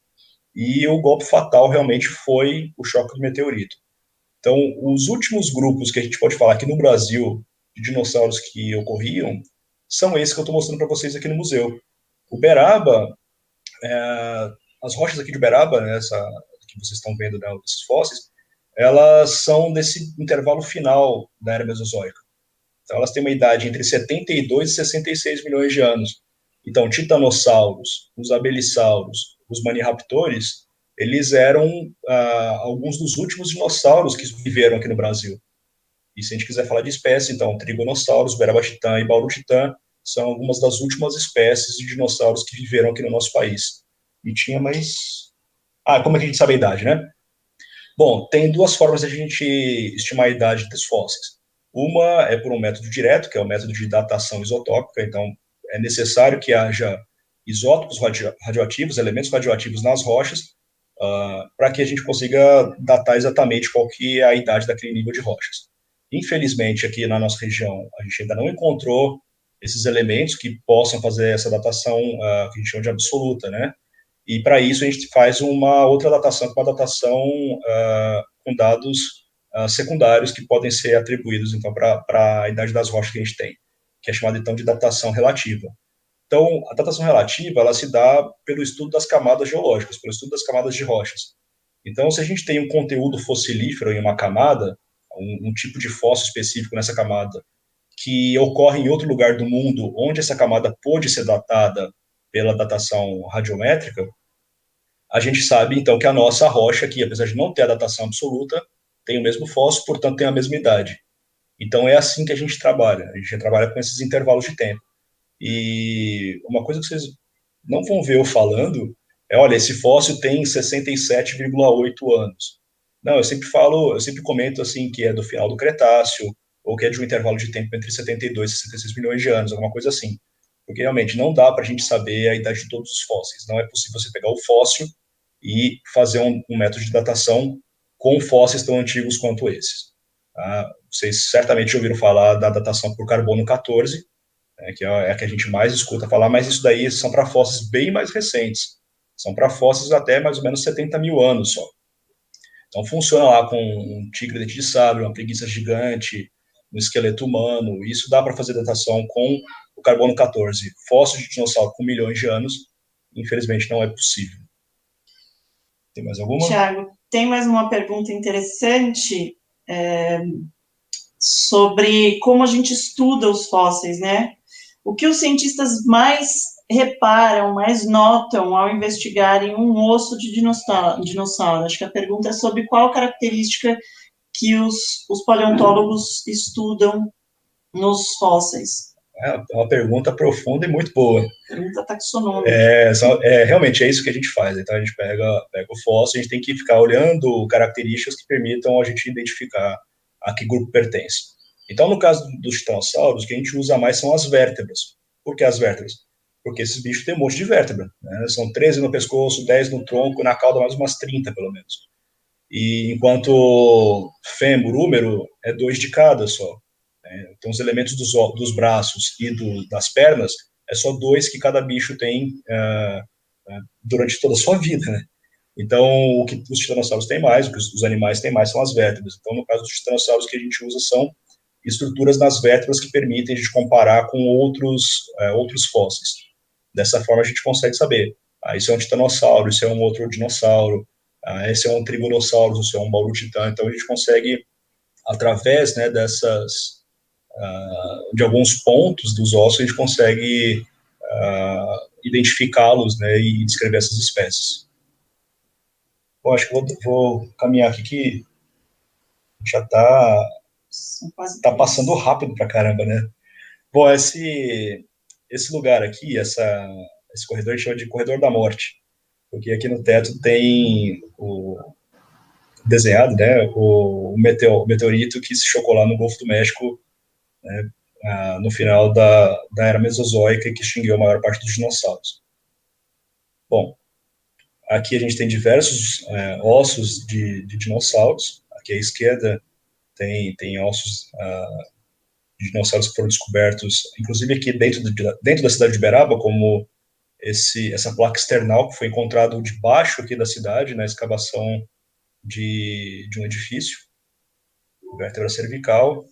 e o golpe fatal realmente foi o choque do meteorito. Então, os últimos grupos que a gente pode falar aqui no Brasil de dinossauros que ocorriam são esses que eu estou mostrando para vocês aqui no museu. Uberaba, as rochas aqui de Uberaba, né, essa que vocês estão vendo, né, esses fósseis, elas são desse intervalo final da era Mesozoica. Então, elas têm uma idade entre 72 e 66 milhões de anos. Então, titanossauros, os abelissauros, os maniraptores, eles eram alguns dos últimos dinossauros que viveram aqui no Brasil. E se a gente quiser falar de espécie, então, trigonossauros, berabachitã e baurutitã são algumas das últimas espécies de dinossauros que viveram aqui no nosso país. E tinha mais... como é que a gente sabe a idade, né? Bom, tem duas formas de a gente estimar a idade dos fósseis. Uma é por um método direto, que é o método de datação isotópica. Então, é necessário que haja isótopos radioativos, elementos radioativos nas rochas, para que a gente consiga datar exatamente qual que é a idade daquele nível de rochas. Infelizmente, aqui na nossa região, a gente ainda não encontrou esses elementos que possam fazer essa datação que a gente chama de absoluta, né? E para isso a gente faz uma outra datação, uma datação com dados secundários que podem ser atribuídos, então, para a idade das rochas que a gente tem, que é chamada, então, de datação relativa. Então, a datação relativa, ela se dá pelo estudo das camadas geológicas, pelo estudo das camadas de rochas. Então, se a gente tem um conteúdo fossilífero em uma camada, um tipo de fóssil específico nessa camada, que ocorre em outro lugar do mundo, onde essa camada pode ser datada pela datação radiométrica, a gente sabe, então, que a nossa rocha aqui, apesar de não ter a datação absoluta, tem o mesmo fóssil, portanto, tem a mesma idade. Então, é assim que a gente trabalha. A gente trabalha com esses intervalos de tempo. E uma coisa que vocês não vão ver eu falando é, olha, esse fóssil tem 67,8 anos. Não, eu sempre comento assim que é do final do Cretáceo, ou que é de um intervalo de tempo entre 72 e 66 milhões de anos, alguma coisa assim. Porque realmente não dá para a gente saber a idade de todos os fósseis. Não é possível você pegar o fóssil e fazer um método de datação com fósseis tão antigos quanto esses. Vocês certamente ouviram falar da datação por carbono 14, que é a que a gente mais escuta falar, mas isso daí são para fósseis bem mais recentes. São para fósseis até mais ou menos 70 mil anos só. Então funciona lá com um tigre dente de sabre, uma preguiça gigante, um esqueleto humano. Isso dá para fazer datação com o carbono 14. Fóssil de dinossauro com milhões de anos, infelizmente não é possível. Tem mais alguma? Tiago, tem mais uma pergunta interessante sobre como a gente estuda os fósseis, né? O que os cientistas mais reparam, mais notam ao investigarem um osso de dinossauro? Acho que a pergunta é sobre qual característica que os paleontólogos estudam nos fósseis. É uma pergunta profunda e muito boa. Pergunta taxonômica. Realmente é isso que a gente faz. Então a gente pega o fóssil, a gente tem que ficar olhando características que permitam a gente identificar a que grupo pertence. Então, no caso dos titanossauros, o que a gente usa mais são as vértebras. Por que as vértebras? Porque esses bichos têm um monte de vértebra, né? São 13 no pescoço, 10 no tronco, na cauda mais umas 30, pelo menos. E enquanto fêmur, húmero, é 2 de cada só. Né? Então, os elementos dos braços e das pernas, é só 2 que cada bicho tem durante toda a sua vida, né? Então, o que os titanossauros têm mais, o que os animais têm mais são as vértebras. Então, no caso dos titanossauros, o que a gente usa são estruturas nas vértebras que permitem a gente comparar com outros fósseis. Dessa forma, a gente consegue saber, isso é um titanossauro, isso é um outro dinossauro, esse é um trigonossauro, isso é um bauru-titã. Então, a gente consegue, através, né, de alguns pontos dos ossos, a gente consegue identificá-los, né, e descrever essas espécies. Bom, acho que vou caminhar aqui, que já está passando rápido pra caramba, né? Bom, esse lugar aqui, esse corredor, a gente chama de Corredor da Morte, porque aqui no teto tem desenhado, né, o meteorito que se chocou lá no Golfo do México, né, no final da Era Mesozoica, e que extinguiu a maior parte dos dinossauros. Bom, aqui a gente tem diversos ossos de dinossauros. Aqui à esquerda tem ossos de dinossauros que foram descobertos, inclusive aqui dentro da cidade de Uberaba, como essa placa external que foi encontrado debaixo aqui da cidade, na escavação de um edifício, vértebra cervical,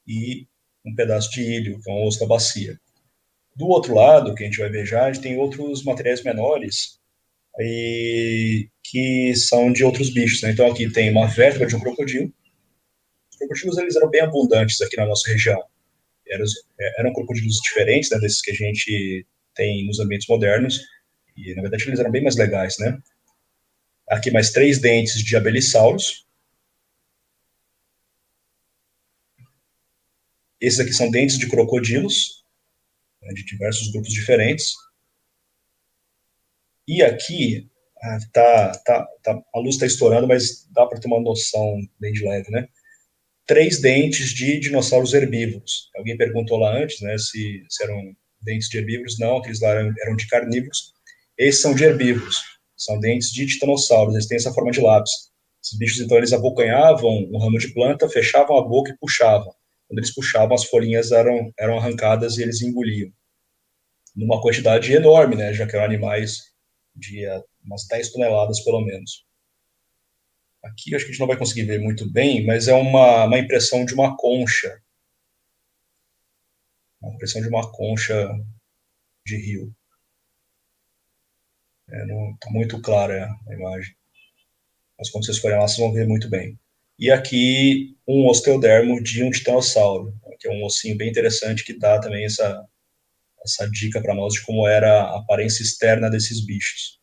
e um pedaço de ilho, que é um osso da bacia. Do outro lado, que a gente vai ver já, a gente tem outros materiais menores, que são de outros bichos, né? Então aqui tem uma vértebra de um crocodilo. Os crocodilos, eles eram bem abundantes aqui na nossa região. Eram crocodilos diferentes, né, desses que a gente tem nos ambientes modernos, e na verdade eles eram bem mais legais, né? Aqui mais 3 dentes de abelissauros. Esses aqui são dentes de crocodilos, né, de diversos grupos diferentes. E aqui, a luz está estourando, mas dá para ter uma noção bem de leve, né? 3 dentes de dinossauros herbívoros. Alguém perguntou lá antes, né, se eram dentes de herbívoros. Não, aqueles lá eram de carnívoros. Esses são de herbívoros. São dentes de titanossauros. Eles têm essa forma de lápis. Esses bichos, então, eles abocanhavam um ramo de planta, fechavam a boca e puxavam. Quando eles puxavam, as folhinhas eram arrancadas e eles engoliam. Numa quantidade enorme, né, já que eram animais de umas 10 toneladas, pelo menos. Aqui acho que a gente não vai conseguir ver muito bem, mas é uma impressão de uma concha. Uma impressão de uma concha de rio. Não está muito clara a imagem. Mas quando vocês forem lá, vocês vão ver muito bem. E aqui um osteodermo de um titanossauro, que é um ossinho bem interessante, que dá também essa dica para nós de como era a aparência externa desses bichos.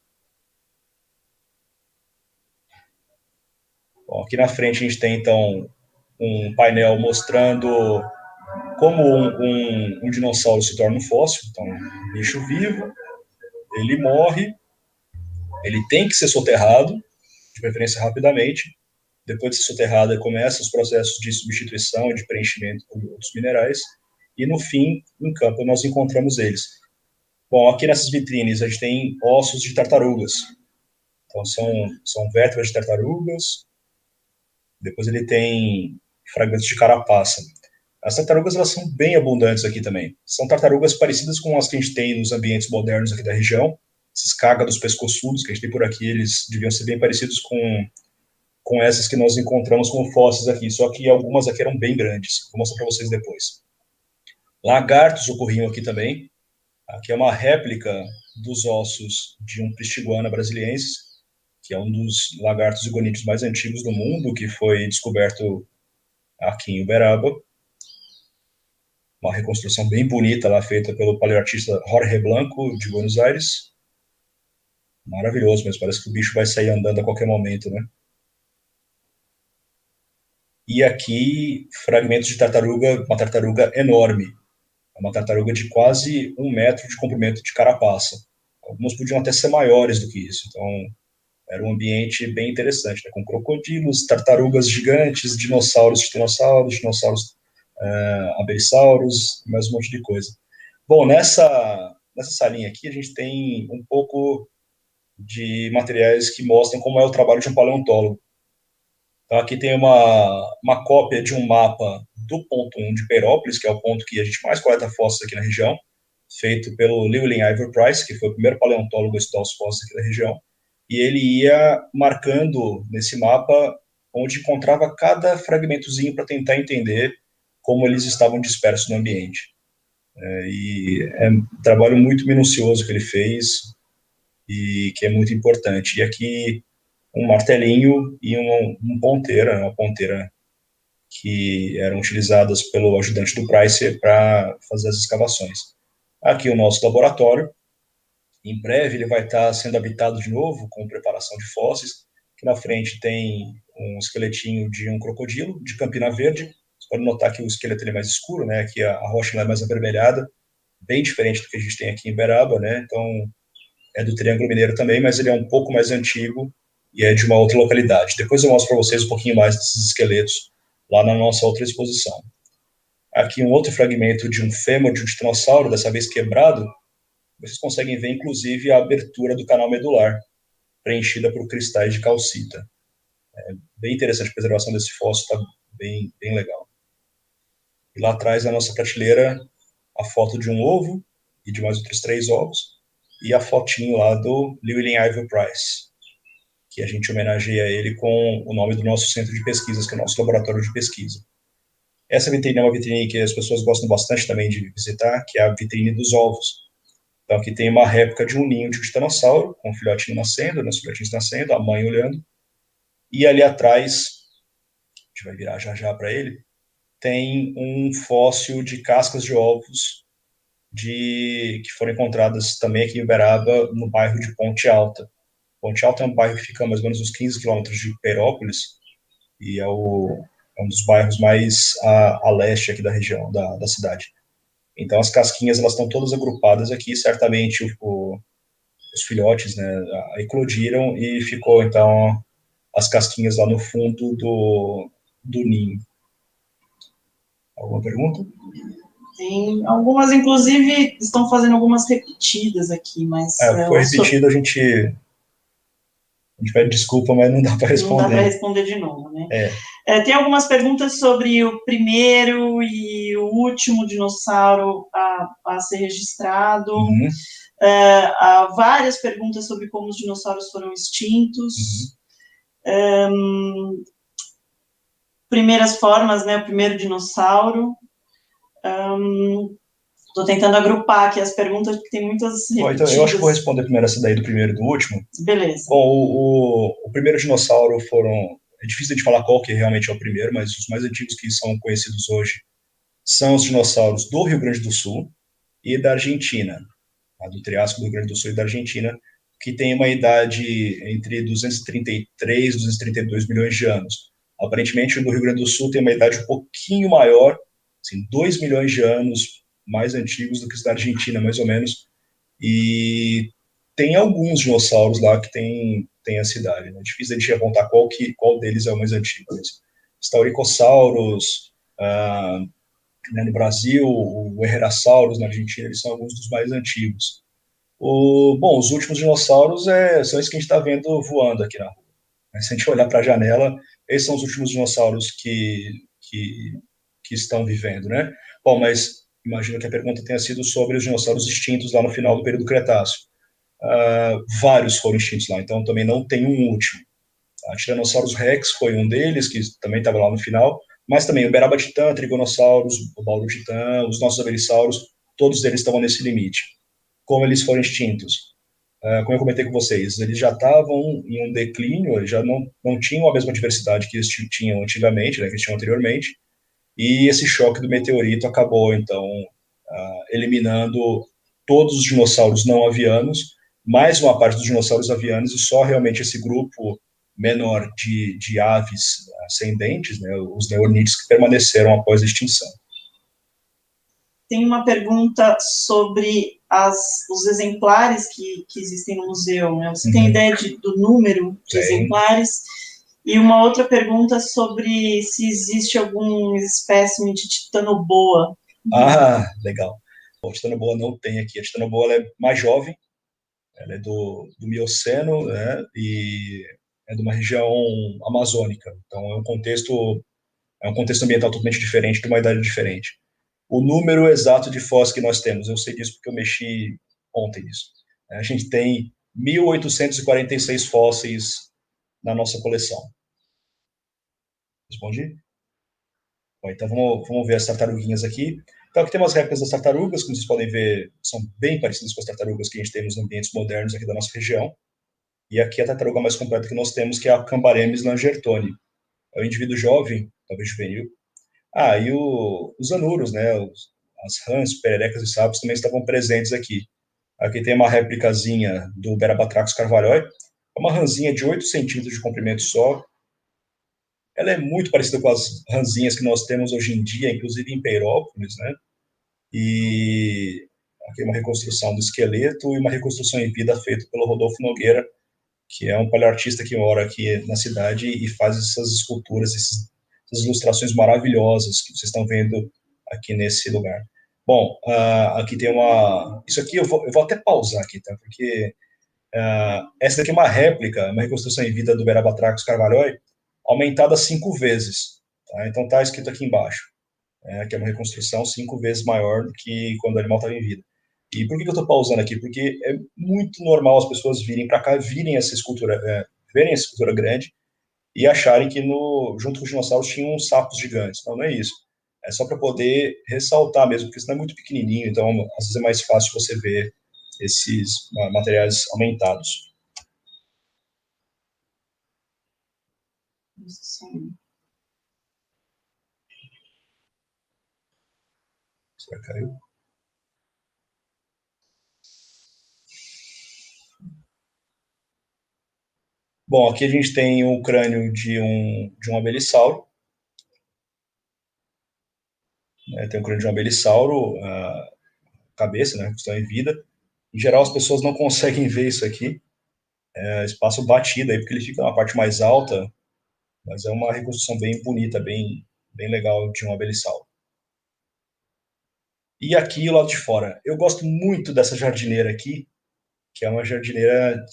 Bom, aqui na frente a gente tem, então, um painel mostrando como um dinossauro se torna um fóssil. Então, um bicho vivo, ele morre, ele tem que ser soterrado, de preferência rapidamente. Depois de ser soterrado, começam os processos de substituição e de preenchimento por outros minerais. E, no fim, em campo, nós encontramos eles. Bom, aqui nessas vitrines a gente tem ossos de tartarugas. Então, são vértebras de tartarugas. Depois ele tem fragmentos de carapaça. As tartarugas, elas são bem abundantes aqui também. São tartarugas parecidas com as que a gente tem nos ambientes modernos aqui da região. Esses cágados pescoçudos que a gente tem por aqui, eles deviam ser bem parecidos com essas que nós encontramos como fósseis aqui, só que algumas aqui eram bem grandes. Vou mostrar para vocês depois. Lagartos ocorriam aqui também. Aqui é uma réplica dos ossos de um Pristigwana brasiliensis, que é um dos lagartos igonídeos mais antigos do mundo, que foi descoberto aqui em Uberaba. uma reconstrução bem bonita lá, feita pelo paleoartista Jorge Blanco, de Buenos Aires. Maravilhoso, mas parece que o bicho vai sair andando a qualquer momento, né? E aqui, fragmentos de tartaruga, uma tartaruga enorme, uma tartaruga de quase 1 metro de comprimento de carapaça. Alguns podiam até ser maiores do que isso, então era um ambiente bem interessante, né? Com crocodilos, tartarugas gigantes, dinossauros, abelissauros, mais um monte de coisa. Bom, nessa salinha aqui a gente tem um pouco de materiais que mostram como é o trabalho de um paleontólogo. Então, aqui tem uma cópia de um mapa do ponto 1 de Perópolis, que é o ponto que a gente mais coleta fósseis aqui na região, feito pelo Llewellyn Ivor Price, que foi o primeiro paleontólogo a estudar os fósseis aqui da região. E ele ia marcando nesse mapa onde encontrava cada fragmentozinho para tentar entender como eles estavam dispersos no ambiente. E é um trabalho muito minucioso que ele fez e que é muito importante. E aqui um martelinho e uma ponteira que eram utilizadas pelo ajudante do Price para fazer as escavações. Aqui o nosso laboratório. Em breve ele vai estar sendo habitado de novo com preparação de fósseis. Aqui na frente tem um esqueletinho de um crocodilo de Campina Verde. Você pode notar que o esqueleto ele é mais escuro, né? Aqui a rocha é mais avermelhada, bem diferente do que a gente tem aqui em Beraba, né? Então é do Triângulo Mineiro também, mas ele é um pouco mais antigo e é de uma outra localidade. Depois eu mostro para vocês um pouquinho mais desses esqueletos lá na nossa outra exposição. Aqui um outro fragmento de um fêmur de um titanossauro, dessa vez quebrado. Vocês conseguem ver, inclusive, a abertura do canal medular, preenchida por cristais de calcita. É bem interessante, a preservação desse fóssil está bem legal. E lá atrás, na nossa prateleira, a foto de um ovo e de mais outros 3 ovos, e a fotinho lá do Llewellyn Ivor Price, que a gente homenageia ele com o nome do nosso centro de pesquisas, que é o nosso laboratório de pesquisa. Essa vitrine é uma vitrine que as pessoas gostam bastante também de visitar, que é a vitrine dos ovos. Então aqui tem uma réplica de um ninho de um titanossauro, com um filhotinho nascendo, né, os filhotinhos nascendo, a mãe olhando, e ali atrás, a gente vai virar já para ele, tem um fóssil de cascas de ovos que foram encontradas também aqui em Uberaba, no bairro de Ponte Alta. Ponte Alta é um bairro que fica mais ou menos uns 15 quilômetros de Perópolis, e é um dos bairros mais a leste aqui da região, da cidade. Então as casquinhas elas estão todas agrupadas aqui, certamente os filhotes, né, eclodiram e ficou então as casquinhas lá no fundo do ninho. Alguma pergunta? Tem algumas, inclusive, estão fazendo algumas repetidas aqui, mas... foi repetido, a gente pede desculpa, mas não dá para responder. Não dá para responder de novo, né? Tem algumas perguntas sobre o primeiro e o último dinossauro a ser registrado. Uhum. Há várias perguntas sobre como os dinossauros foram extintos. Uhum. Primeiras formas, né? O primeiro dinossauro. Estou tentando agrupar aqui as perguntas, porque tem muitas repetidas. Então, eu acho que vou responder primeiro essa daí do primeiro e do último. Beleza. Bom, o primeiro dinossauro é difícil de falar qual que realmente é o primeiro, mas os mais antigos que são conhecidos hoje são os dinossauros do Rio Grande do Sul e da Argentina, do Triássico do Rio Grande do Sul e da Argentina, que tem uma idade entre 233 e 232 milhões de anos. Aparentemente, o do Rio Grande do Sul tem uma idade um pouquinho maior, assim, 2 milhões de anos mais antigos do que os da Argentina, mais ou menos, e tem alguns dinossauros lá que tem essa idade, né? É difícil a gente apontar qual deles é o mais antigo. Os tauricossauros, né, no Brasil, o Herrerasaurus na Argentina, eles são alguns dos mais antigos. Bom, os últimos dinossauros são esses que a gente está vendo voando aqui na rua. Se a gente olhar para a janela, esses são os últimos dinossauros que estão vivendo, né? Bom, mas imagino que a pergunta tenha sido sobre os dinossauros extintos lá no final do período Cretáceo. Vários foram extintos lá, então também não tem um último. A Tyrannosaurus Rex foi um deles, que também estava lá no final, mas também o Beraba-titã, Trigonossauros, o Bauru-titã, os nossos abelissauros, todos eles estavam nesse limite. Como eles foram extintos? Como eu comentei com vocês, eles já estavam em um declínio, eles já não tinham a mesma diversidade que eles tinham antigamente, né, que eles tinham anteriormente, e esse choque do meteorito acabou, então, eliminando todos os dinossauros não avianos, mais uma parte dos dinossauros avianos, e só realmente esse grupo menor de aves sem dentes, né, os neornídeos, que permaneceram após a extinção. Tem uma pergunta sobre os exemplares que existem no museu, né? Você tem ideia do número de exemplares? E uma outra pergunta sobre se existe algum espécime de titanoboa. Legal. Bom, a titanoboa não tem aqui. A titanoboa ela é mais jovem, ela é do Mioceno, né, e é de uma região amazônica. Então é um contexto ambiental totalmente diferente, de uma idade diferente. O número exato de fósseis que nós temos, eu sei disso porque eu mexi ontem nisso. A gente tem 1.846 fósseis na nossa coleção. Respondi? Bom, então vamos ver as tartaruguinhas aqui. Então aqui tem umas réplicas das tartarugas, como vocês podem ver, são bem parecidas com as tartarugas que a gente tem nos ambientes modernos aqui da nossa região. E aqui a tartaruga mais completa que nós temos, que é a Cambaremes langertoni. É o indivíduo jovem, talvez juvenil. E os anuros, né, as rãs, pererecas e sapos também estavam presentes aqui. Aqui tem uma réplicazinha do Berabatrax carvalhoi, uma rãzinha de 8 centímetros de comprimento só. Ela é muito parecida com as rãzinhas que nós temos hoje em dia, inclusive em Peirópolis, né? E aqui uma reconstrução do esqueleto e uma reconstrução em vida feita pelo Rodolfo Nogueira, que é um paleoartista que mora aqui na cidade e faz essas esculturas, essas ilustrações maravilhosas que vocês estão vendo aqui nesse lugar. Bom, aqui tem uma... Isso aqui eu vou até pausar aqui, tá? Porque essa daqui é uma réplica, uma reconstrução em vida do Berabatrax carvalhoi, aumentada 5 vezes. Tá? Então está escrito aqui embaixo, que é uma reconstrução 5 vezes maior do que quando o animal estava em vida. E por que eu estou pausando aqui? Porque é muito normal as pessoas virem para cá, verem essa escultura grande e acharem que junto com os dinossauros tinham uns sapos gigantes. Não é isso. É só para poder ressaltar mesmo, porque isso não é muito pequenininho, então às vezes é mais fácil você ver esses materiais aumentados. Sim. Será que caiu? Bom, aqui a gente tem o crânio de um abelisauro. Tem o crânio de um abelisauro, cabeça, né, que estão em vida. Em geral, as pessoas não conseguem ver isso aqui. Espaço batido aí, porque ele fica na parte mais alta, mas é uma reconstrução bem bonita, bem legal de um abelisauro. E aqui, o lado de fora. Eu gosto muito dessa jardineira aqui, que é uma jardineira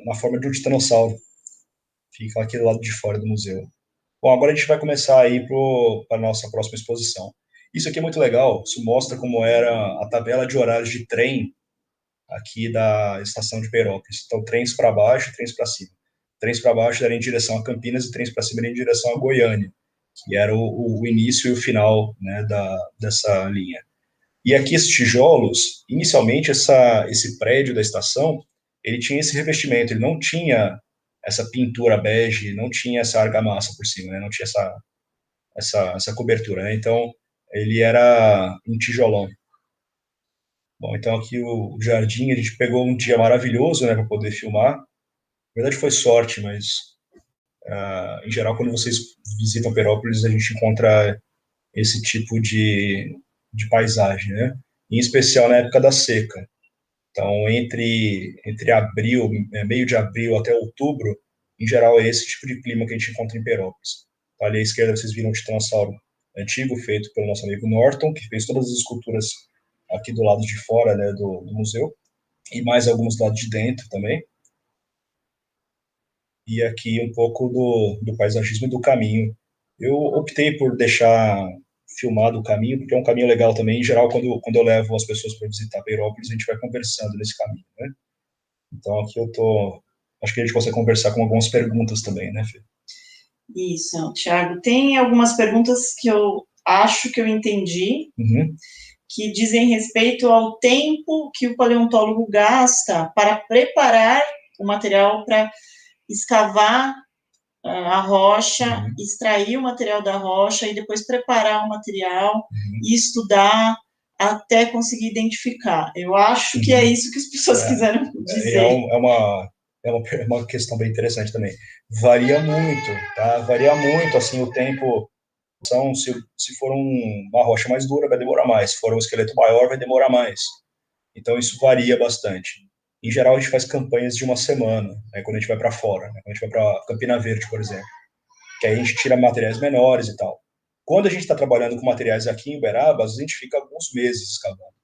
na forma de um titanossauro. Fica aqui do lado de fora do museu. Bom, agora a gente vai começar a ir para a nossa próxima exposição. Isso aqui é muito legal, isso mostra como era a tabela de horários de trem aqui da estação de Peirópolis. Então, trens para baixo, trens para cima. Trens para baixo eram em direção a Campinas e trens para cima eram em direção a Goiânia, que era o início e o final, né, dessa linha. E aqui esses tijolos, inicialmente esse prédio da estação, ele tinha esse revestimento, ele não tinha essa pintura bege, não tinha essa argamassa por cima, né, não tinha essa cobertura, né, então ele era um tijolão. Bom, então aqui o jardim, a gente pegou um dia maravilhoso, né, para poder filmar. Na verdade foi sorte, mas em geral quando vocês visitam Peirópolis a gente encontra esse tipo de paisagem, né? Em especial na época da seca. Então entre abril, meio de abril até outubro, em geral é esse tipo de clima que a gente encontra em Peirópolis. Então, ali à esquerda vocês viram o tiranossauro antigo feito pelo nosso amigo Norton, que fez todas as esculturas aqui do lado de fora, né, do museu, e mais alguns do lado de dentro também. E aqui um pouco do paisagismo e do caminho. Eu optei por deixar filmado o caminho, porque é um caminho legal também. Em geral, quando eu levo as pessoas para visitar Peirópolis, a gente vai conversando nesse caminho, né? Então aqui acho que a gente consegue conversar com algumas perguntas também, né, Fê? Isso, Thiago. Tem algumas perguntas que eu acho que eu entendi, que dizem respeito ao tempo que o paleontólogo gasta para preparar o material para escavar a rocha, extrair o material da rocha e depois preparar o material e estudar até conseguir identificar. Eu acho que é isso que as pessoas quiseram dizer. É uma questão bem interessante também. Varia muito, tá? Varia muito, assim, o tempo. Se for uma rocha mais dura, vai demorar mais. Se for um esqueleto maior, vai demorar mais. Então, isso varia bastante. Em geral, a gente faz campanhas de uma semana, né, quando a gente vai para fora. Né, quando a gente vai para Campina Verde, por exemplo. Que aí a gente tira materiais menores e tal. Quando a gente está trabalhando com materiais aqui em Uberaba, a gente fica alguns meses escavando.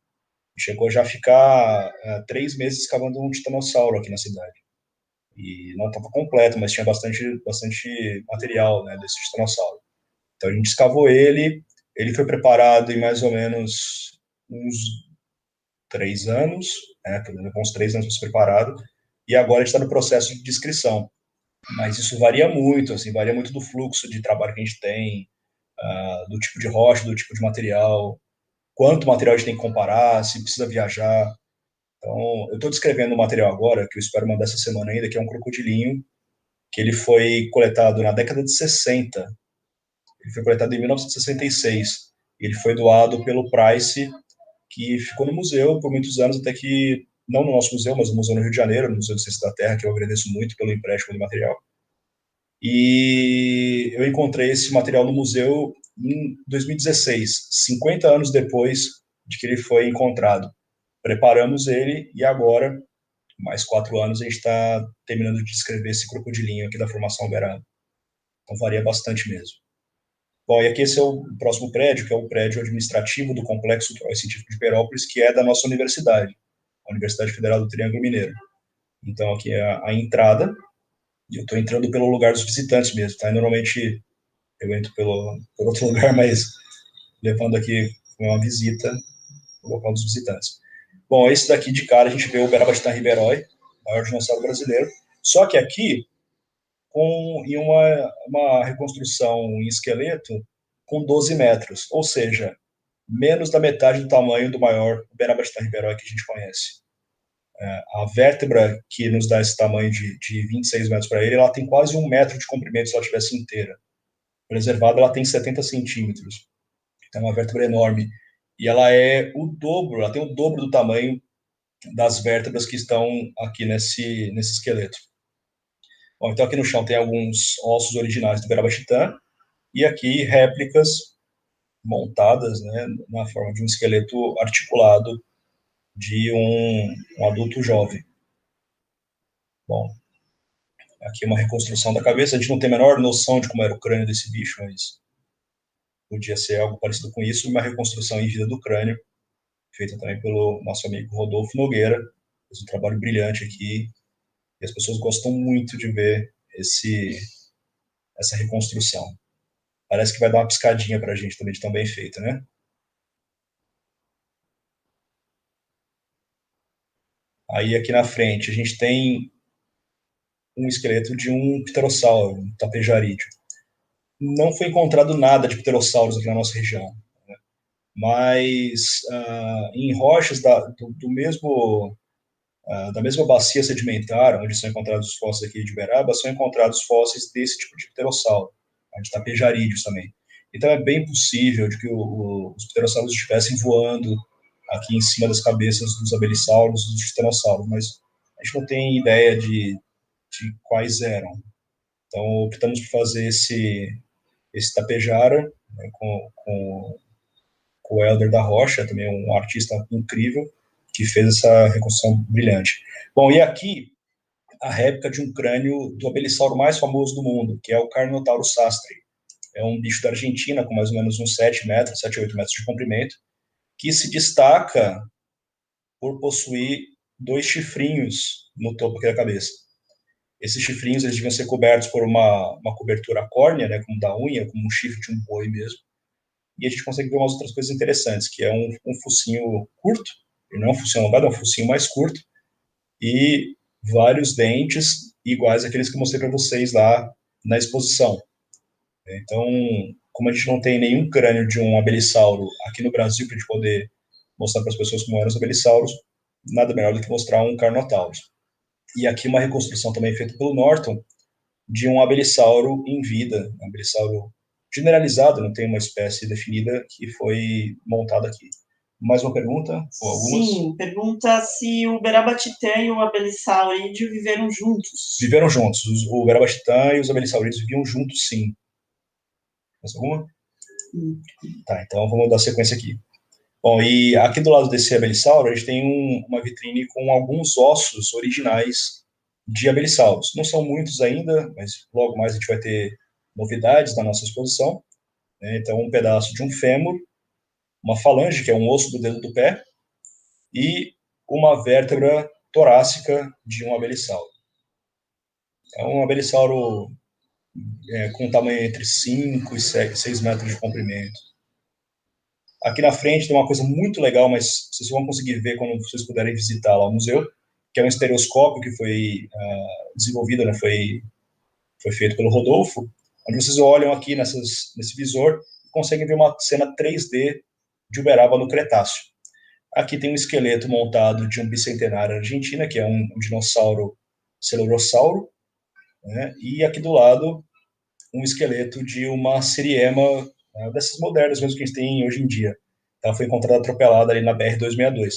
Chegou já a ficar 3 meses escavando um titanossauro aqui na cidade. E não estava completo, mas tinha bastante material, né, desse titanossauro. Então a gente escavou ele foi preparado em mais ou menos uns 3 anos, né, uns 3 anos para ser preparado, e agora a gente está no processo de descrição. Mas isso varia muito, assim, varia muito do fluxo de trabalho que a gente tem, do tipo de rocha, do tipo de material, quanto material a gente tem que comparar, se precisa viajar. Então, eu estou descrevendo um material agora, que eu espero mandar essa semana ainda, que é um crocodilinho, que ele foi coletado na década de 60. Ele foi coletado em 1966. Ele foi doado pelo Price, que ficou no museu por muitos anos, até que, não no nosso museu, mas no Museu no Rio de Janeiro, no Museu de Ciência da Terra, que eu agradeço muito pelo empréstimo de material. E eu encontrei esse material no museu em 2016, 50 anos depois de que ele foi encontrado. Preparamos ele e agora, mais 4 anos, a gente está terminando de descrever esse crocodilinho aqui da Formação Uberaba. Então varia bastante mesmo. Bom, e aqui esse é o próximo prédio, que é o prédio administrativo do Complexo Cultural e Científico de Perópolis, que é da nossa universidade, a Universidade Federal do Triângulo Mineiro. Então aqui é a entrada, e eu estou entrando pelo lugar dos visitantes mesmo, tá? E normalmente eu entro por outro lugar, mas levando aqui uma visita no local dos visitantes. Bom, esse daqui de cara a gente vê o Uberaba Riberói, maior dinossauro brasileiro. Só que aqui, em uma reconstrução em esqueleto com 12 metros, ou seja, menos da metade do tamanho do maior Uberaba Riberói que a gente conhece. A vértebra que nos dá esse tamanho de 26 metros para ele, ela tem quase 1 metro de comprimento se ela estivesse inteira. Preservada, ela tem 70 centímetros. Então, é uma vértebra enorme. E ela tem o dobro do tamanho das vértebras que estão aqui nesse esqueleto. Bom, então aqui no chão tem alguns ossos originais do Uberabachitã e aqui réplicas montadas, né, na forma de um esqueleto articulado de um adulto jovem. Bom, aqui uma reconstrução da cabeça. A gente não tem a menor noção de como era o crânio desse bicho, mas podia ser algo parecido com isso. Uma reconstrução em vida do crânio, feita também pelo nosso amigo Rodolfo Nogueira. Fez um trabalho brilhante aqui. E as pessoas gostam muito de ver essa reconstrução. Parece que vai dar uma piscadinha para a gente também, de tão bem feita, né? Aí aqui na frente a gente tem um esqueleto de um pterossauro, um tapejarídeo. Não foi encontrado nada de pterossauros aqui na nossa região, né? Mas em rochas do mesmo da mesma bacia sedimentar, onde são encontrados os fósseis aqui de Uberaba, são encontrados fósseis desse tipo de pterossauro, de tapejarídeos também. Então é bem possível de que os pterossauros estivessem voando aqui em cima das cabeças dos abelissauros e dos titanossauros, mas a gente não tem ideia de quais eram. Então optamos por fazer esse tapejara, né, com o Helder da Rocha, também um artista incrível, que fez essa reconstrução brilhante. Bom, e aqui a réplica de um crânio do abellissauro mais famoso do mundo, que é o Carnotaurus sastri. É um bicho da Argentina com mais ou menos uns 7 a 8 metros de comprimento, que se destaca por possuir 2 chifrinhos no topo da cabeça. Esses chifrinhos eles deviam ser cobertos por uma cobertura córnea, né, como da unha, como um chifre de um boi mesmo. E a gente consegue ver umas outras coisas interessantes, que é um focinho curto, ele não é um focinho alongado, é um focinho mais curto, e vários dentes iguais àqueles que eu mostrei para vocês lá na exposição. Então, como a gente não tem nenhum crânio de um abellissauro aqui no Brasil para a gente poder mostrar para as pessoas como eram os abellissauros, nada melhor do que mostrar um Carnotaurus. E aqui uma reconstrução também feita pelo Norton, de um abelisauro em vida, um abelisauro generalizado, não tem uma espécie definida que foi montada aqui. Mais uma pergunta? Ou algumas? Sim, pergunta se o Berabatitã e o abelissaurídeo viveram juntos. Viveram juntos. O Berabatitã e os abelissaurídeos viviam juntos, sim. Mais alguma? Tá, então vamos dar sequência aqui. Bom, e aqui do lado desse abelissauro, a gente tem uma vitrine com alguns ossos originais de abelissauros. Não são muitos ainda, mas logo mais a gente vai ter novidades na nossa exposição. Né? Então, um pedaço de um fêmur, uma falange, que é um osso do dedo do pé, e uma vértebra torácica de um abellissauro. É um abellissauro com tamanho entre 5 e 6 metros de comprimento. Aqui na frente tem uma coisa muito legal, mas vocês vão conseguir ver quando vocês puderem visitar lá o museu, que é um estereoscópio que foi desenvolvido, né, foi feito pelo Rodolfo, onde vocês olham aqui nesse visor e conseguem ver uma cena 3D de Uberaba no Cretáceo. Aqui tem um esqueleto montado de um bicentenário argentina, que é um dinossauro celurossauro, né, e aqui do lado um esqueleto de uma siriema, dessas modernas mesmo que a gente tem hoje em dia. Ela foi encontrada atropelada ali na BR-262.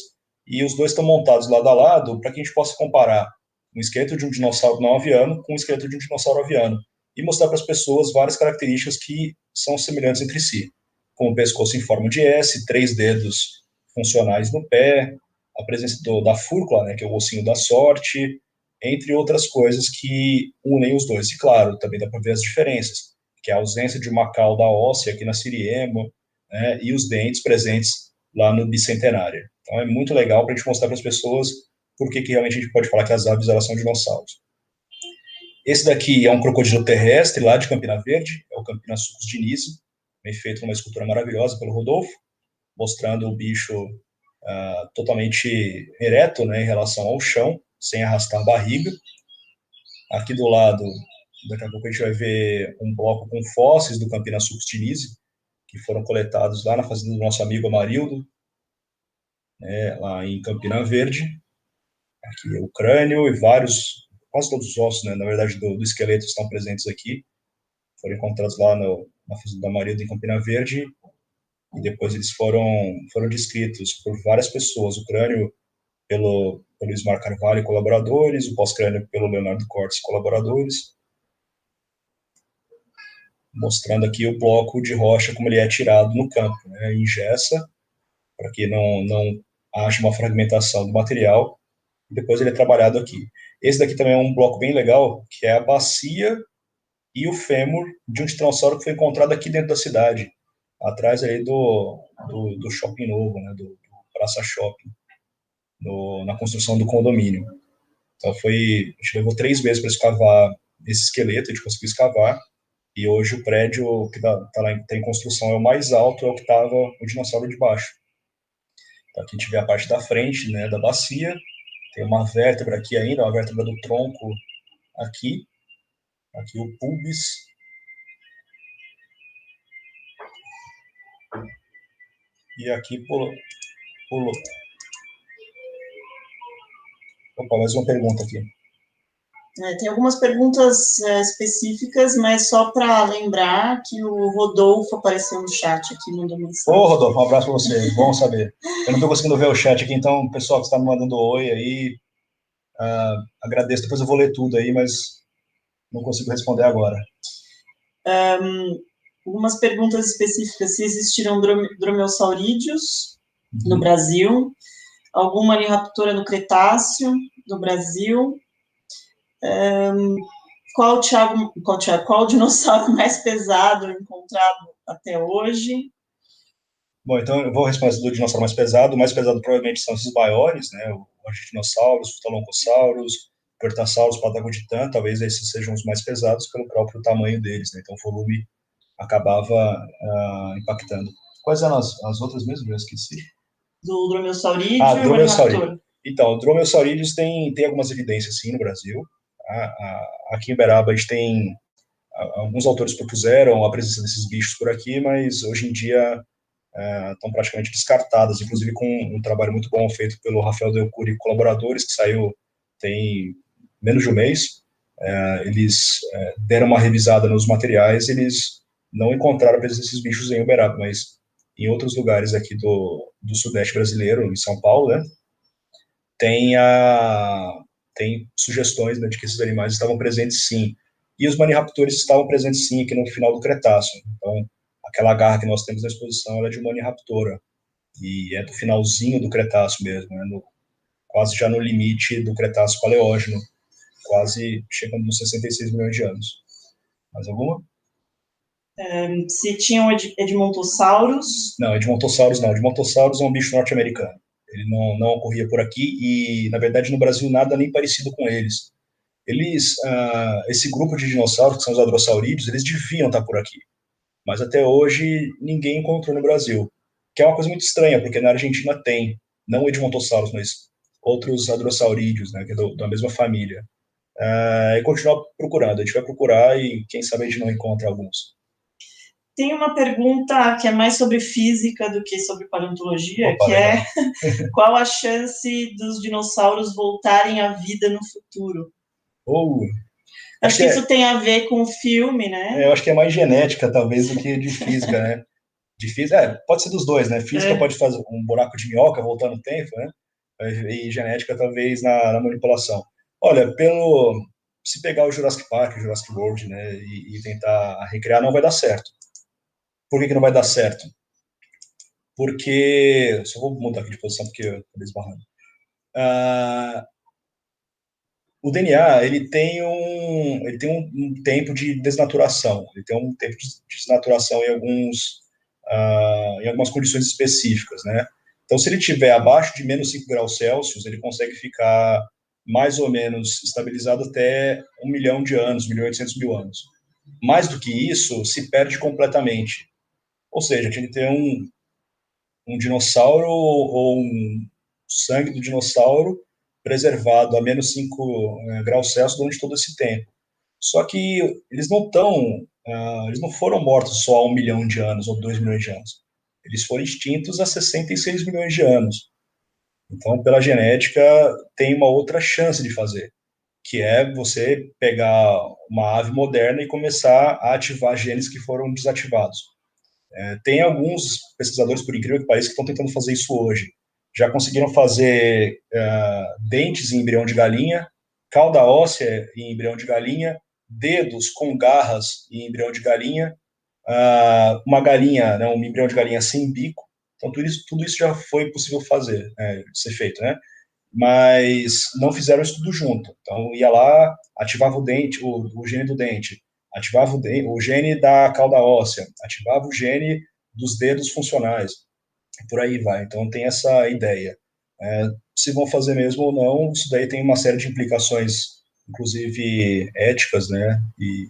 E os dois estão montados lado a lado para que a gente possa comparar um esqueleto de um dinossauro não aviano com um esqueleto de um dinossauro aviano e mostrar para as pessoas várias características que são semelhantes entre si, como o pescoço em forma de S, 3 dedos funcionais no pé, a presença da fúrcula, né, que é o ossinho da sorte, entre outras coisas que unem os dois. E, claro, também dá para ver as diferenças, que é a ausência de uma cauda óssea aqui na siriema, né, e os dentes presentes lá no bicentenário. Então, é muito legal para a gente mostrar para as pessoas por que realmente a gente pode falar que as aves elas são dinossauros. Esse daqui é um crocodilo terrestre lá de Campina Verde, é o Campina Sucos Diniz, feito numa escultura maravilhosa pelo Rodolfo, mostrando o bicho totalmente ereto, né, em relação ao chão, sem arrastar a barriga. Aqui do lado, daqui a pouco a gente vai ver um bloco com fósseis do Campina Sucos Diniz, que foram coletados lá na fazenda do nosso amigo Amarildo, né, lá em Campina Verde. Aqui é o crânio e quase todos os ossos, né, na verdade, do esqueleto estão presentes aqui. Foram encontrados lá na fazenda do Amarildo, em Campina Verde, e depois eles foram descritos por várias pessoas. O crânio pelo Ismar Carvalho e colaboradores, o pós-crânio pelo Leonardo Cortes e colaboradores, mostrando aqui o bloco de rocha como ele é tirado no campo, né, em gessa, para que não haja uma fragmentação do material, e depois ele é trabalhado aqui. Esse daqui também é um bloco bem legal, que é a bacia e o fêmur de um tiranossauro que foi encontrado aqui dentro da cidade, atrás aí do shopping novo, né, do Praça Shopping, na construção do condomínio. Então a gente levou 3 meses para escavar esse esqueleto, a gente conseguiu escavar, e hoje o prédio que tá em construção é o mais alto, é o que estava o dinossauro de baixo. Então aqui a gente vê a parte da frente, né, da bacia, tem uma vértebra aqui ainda, uma vértebra do tronco aqui o pubis. E aqui pulou. Opa, mais uma pergunta aqui. Tem algumas perguntas específicas, mas só para lembrar que o Rodolfo apareceu no chat aqui, mandou mensagem. Ô, Rodolfo, um abraço para você, bom saber. Eu não estou conseguindo ver o chat aqui, então, pessoal que está me mandando oi aí, agradeço, depois eu vou ler tudo aí, mas não consigo responder agora. Algumas perguntas específicas, se existiram dromeossaurídeos no Brasil, alguma maniraptora no Cretáceo no Brasil, qual o dinossauro mais pesado encontrado até hoje? Bom, então eu vou responder do dinossauro mais pesado. O mais pesado provavelmente são esses maiores, né? O Argentinossauros, o Futaloncossaurus, Puertasaurus, Patagoditã, talvez esses sejam os mais pesados pelo próprio tamanho deles, né? Então o volume acabava impactando. Quais eram as outras mesmo? Eu esqueci. Do dromeossaurídeo e o maniraptor. Então, o dromeossaurídeos tem algumas evidências, sim, no Brasil. Aqui em Uberaba a gente tem... Alguns autores propuseram a presença desses bichos por aqui, mas hoje em dia estão praticamente descartadas, inclusive com um trabalho muito bom feito pelo Rafael Delcuri e colaboradores, que saiu tem menos de um mês, eles deram uma revisada nos materiais, eles não encontraram a presença desses bichos em Uberaba, mas em outros lugares aqui do sudeste brasileiro, em São Paulo, né, tem sugestões, né, de que esses animais estavam presentes sim. E os maniraptores estavam presentes sim aqui no final do Cretáceo. Então, aquela garra que nós temos na exposição ela é de maniraptora. E é do finalzinho do Cretáceo mesmo, né, quase já no limite do Cretáceo Paleógeno, quase chegando nos 66 milhões de anos. Mais alguma? Se tinham Edmontossauros? Não, Edmontossauros não. Edmontossauros é um bicho norte-americano. Ele não ocorria por aqui e, na verdade, no Brasil nada nem parecido com eles. Esse grupo de dinossauros, que são os hadrossaurídeos, eles deviam estar por aqui. Mas até hoje ninguém encontrou no Brasil. Que é uma coisa muito estranha, porque na Argentina tem, não Edmontossauros, mas outros hadrossaurídeos, né, que é da mesma família. E continuar procurando. A gente vai procurar e quem sabe a gente não encontra alguns. Tem uma pergunta que é mais sobre física do que sobre paleontologia, Opa, que é qual a chance dos dinossauros voltarem à vida no futuro? Acho que isso tem a ver com o filme, né? Eu acho que é mais genética, talvez, do que de física, né? De física, pode ser dos dois, né? Física pode fazer um buraco de minhoca voltando no tempo, né? E genética, talvez, na manipulação. Olha, se pegar o Jurassic Park, o Jurassic World, né, e tentar recriar, não vai dar certo. Por que não vai dar certo? Porque... Só vou mudar aqui de posição, porque eu estou esbarrando. O DNA, ele tem um tempo de desnaturação. Ele tem um tempo de desnaturação em algumas condições específicas, né? Então, se ele estiver abaixo de menos 5 graus Celsius, ele consegue ficar mais ou menos estabilizado até 1 milhão de anos, 1.800.000 anos. Mais do que isso, se perde completamente. Ou seja, tinha que ter um dinossauro ou um sangue do dinossauro preservado a menos 5 graus Celsius durante todo esse tempo. Só que eles não foram mortos só há 1 milhão de anos ou 2 milhões de anos. Eles foram extintos há 66 milhões de anos. Então, pela genética, tem uma outra chance de fazer, que é você pegar uma ave moderna e começar a ativar genes que foram desativados. Tem alguns pesquisadores, por incrível que pareça, que estão tentando fazer isso hoje. Já conseguiram fazer dentes em embrião de galinha, cauda óssea em embrião de galinha, dedos com garras em embrião de galinha, uma galinha, né, um embrião de galinha sem bico. Então, tudo isso já foi possível ser feito, né? Mas não fizeram isso tudo junto. Então, ia lá, ativava o dente, o gene do dente, ativava o gene da cauda óssea, ativava o gene dos dedos funcionais, e por aí vai. Então, tem essa ideia. Se vão fazer mesmo ou não, isso daí tem uma série de implicações, inclusive éticas, né? E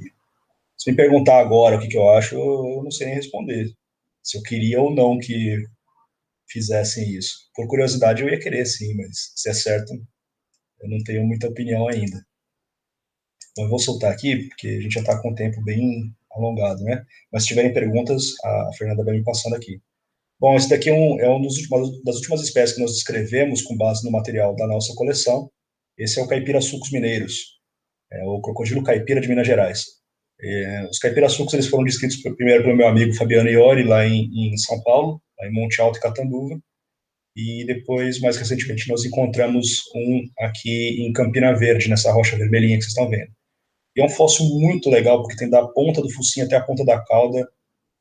se me perguntar agora o que eu acho, eu não sei nem responder. Se eu queria ou não que fizessem isso. Por curiosidade, eu ia querer, sim, mas se é certo, eu não tenho muita opinião ainda. Então, eu vou soltar aqui, porque a gente já está com o tempo bem alongado, né? Mas se tiverem perguntas, a Fernanda vai me passando aqui. Bom, esse daqui é uma das últimas espécies que nós descrevemos com base no material da nossa coleção. Esse é o caipira-sucos mineiros, o crocodilo caipira de Minas Gerais. Os caipira-sucos eles foram descritos primeiro pelo meu amigo Fabiano Iori, lá em São Paulo, lá em Monte Alto e Catanduva, e depois, mais recentemente, nós encontramos um aqui em Campina Verde, nessa rocha vermelhinha que vocês estão vendo. E é um fóssil muito legal, porque tem da ponta do focinho até a ponta da cauda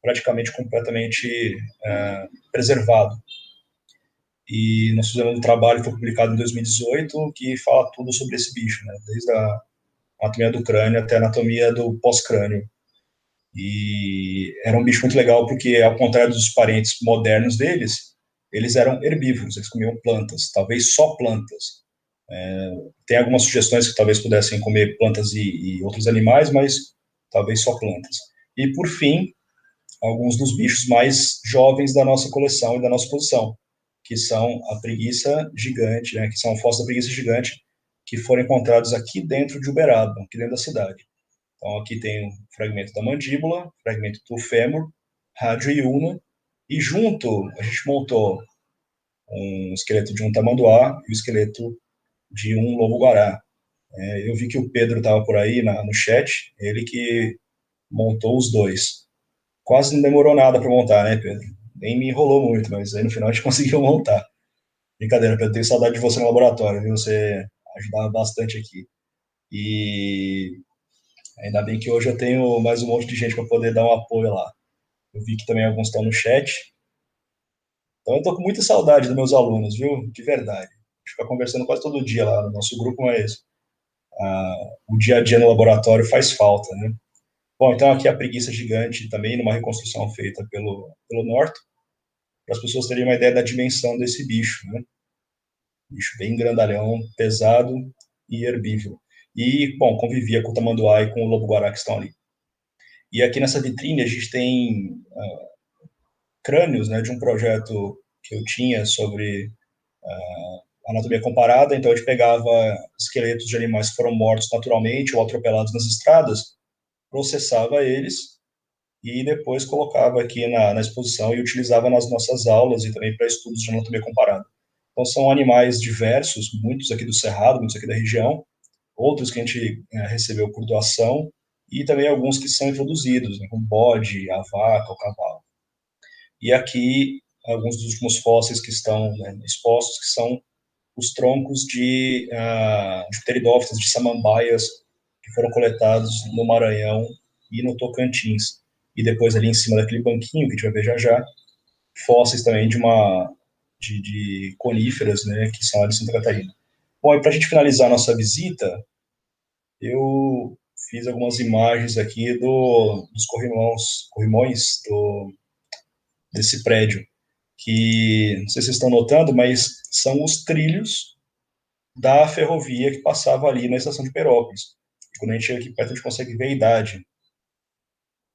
praticamente completamente preservado. E nós fizemos um trabalho que foi publicado em 2018 que fala tudo sobre esse bicho, né? Desde a anatomia do crânio até a anatomia do pós-crânio. E era um bicho muito legal porque, ao contrário dos parentes modernos deles, eles eram herbívoros, eles comiam plantas, talvez só plantas. Tem algumas sugestões que talvez pudessem comer plantas e outros animais, mas talvez só plantas. E, por fim, alguns dos bichos mais jovens da nossa coleção e da nossa exposição, que são a preguiça gigante, né, que são fósseis da preguiça gigante, que foram encontrados aqui dentro de Uberaba, aqui dentro da cidade. Então, aqui tem um fragmento da mandíbula, fragmento do fêmur, rádio e ulna, e junto a gente montou um esqueleto de um tamanduá e o esqueleto de um lobo-guará. Eu vi que o Pedro estava por aí no chat, ele que montou os dois. Quase não demorou nada para montar, né, Pedro? Nem me enrolou muito, mas aí no final a gente conseguiu montar. Brincadeira, Pedro, tenho saudade de você no laboratório, viu? Você ajudava bastante aqui. E ainda bem que hoje eu tenho mais um monte de gente para poder dar um apoio lá. Eu vi que também alguns estão no chat. Então eu tô com muita saudade dos meus alunos, viu? De verdade. A gente fica conversando quase todo dia lá no nosso grupo, mas o dia a dia no laboratório faz falta, né? Bom, então aqui a preguiça gigante também, numa reconstrução feita pelo Norton, para as pessoas terem uma ideia da dimensão desse bicho, né? Bicho bem grandalhão, pesado e herbívoro. E, bom, convivia com o tamanduá e com o lobo-guará que estão ali. E aqui nessa vitrine a gente tem crânios, né, de um projeto que eu tinha sobre anatomia comparada. Então a gente pegava esqueletos de animais que foram mortos naturalmente ou atropelados nas estradas, processava eles e depois colocava aqui na exposição e utilizava nas nossas aulas e também para estudos de anatomia comparada. Então são animais diversos, muitos aqui do Cerrado, muitos aqui da região, outros que a gente recebeu por doação e também alguns que são introduzidos, né, como bode, a vaca, o cavalo. E aqui alguns dos últimos fósseis que estão expostos, que são os troncos de pteridófitas, de samambaias, que foram coletados no Maranhão e no Tocantins. E depois ali em cima daquele banquinho, que a gente vai ver já já, fósseis também de coníferas, né, que são lá de Santa Catarina. Bom, e para a gente finalizar a nossa visita, eu fiz algumas imagens aqui dos corrimões desse prédio, que, não sei se vocês estão notando, mas são os trilhos da ferrovia que passava ali na estação de Perópolis. Quando a gente chega aqui perto, a gente consegue ver a idade.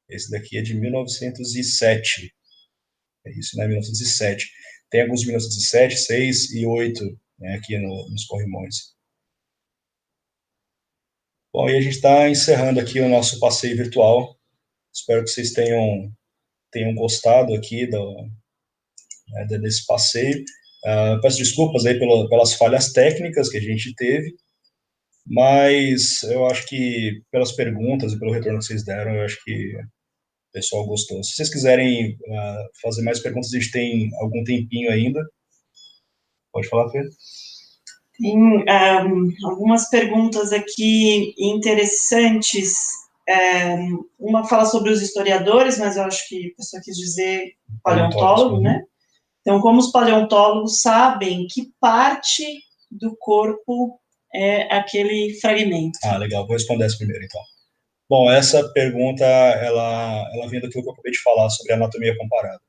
Esse daqui é de 1907. É isso, né? 1907. Tem alguns de 1907, 6 e 8, né, aqui nos corrimões. Bom, e a gente está encerrando aqui o nosso passeio virtual. Espero que vocês tenham gostado aqui desse passeio. Peço desculpas aí pelas falhas técnicas que a gente teve, mas eu acho que pelas perguntas e pelo retorno que vocês deram, eu acho que o pessoal gostou. Se vocês quiserem fazer mais perguntas, a gente tem algum tempinho ainda. Pode falar, Fê? Tem algumas perguntas aqui interessantes. Uma fala sobre os historiadores, mas eu acho que a pessoa quis dizer paleontólogo, né? Então, como os paleontólogos sabem que parte do corpo é aquele fragmento? Legal. Vou responder essa primeiro, então. Bom, essa pergunta, ela vem daquilo que eu acabei de falar sobre a anatomia comparada.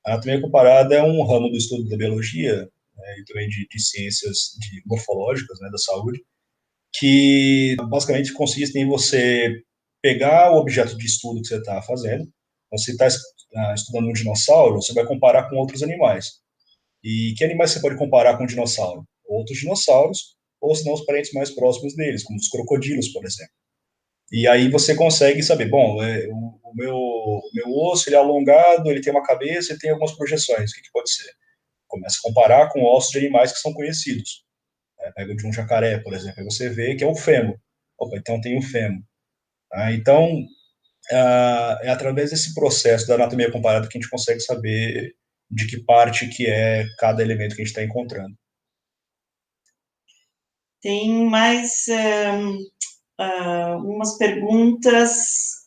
A anatomia comparada é um ramo do estudo da biologia, né, e também de ciências morfológicas, né, da saúde, que basicamente consiste em você pegar o objeto de estudo que você está fazendo. Então, se está estudando um dinossauro, você vai comparar com outros animais. E que animais você pode comparar com um dinossauro? Outros dinossauros, ou senão os parentes mais próximos deles, como os crocodilos, por exemplo. E aí você consegue saber, bom, o meu osso ele é alongado, ele tem uma cabeça e tem algumas projeções, o que pode ser? Começa a comparar com ossos de animais que são conhecidos. Pega de um jacaré, por exemplo, aí você vê que é o fêmur. Opa, então tem o fêmur. Então, é através desse processo da anatomia comparada que a gente consegue saber de que parte que é cada elemento que a gente está encontrando. Tem mais umas perguntas.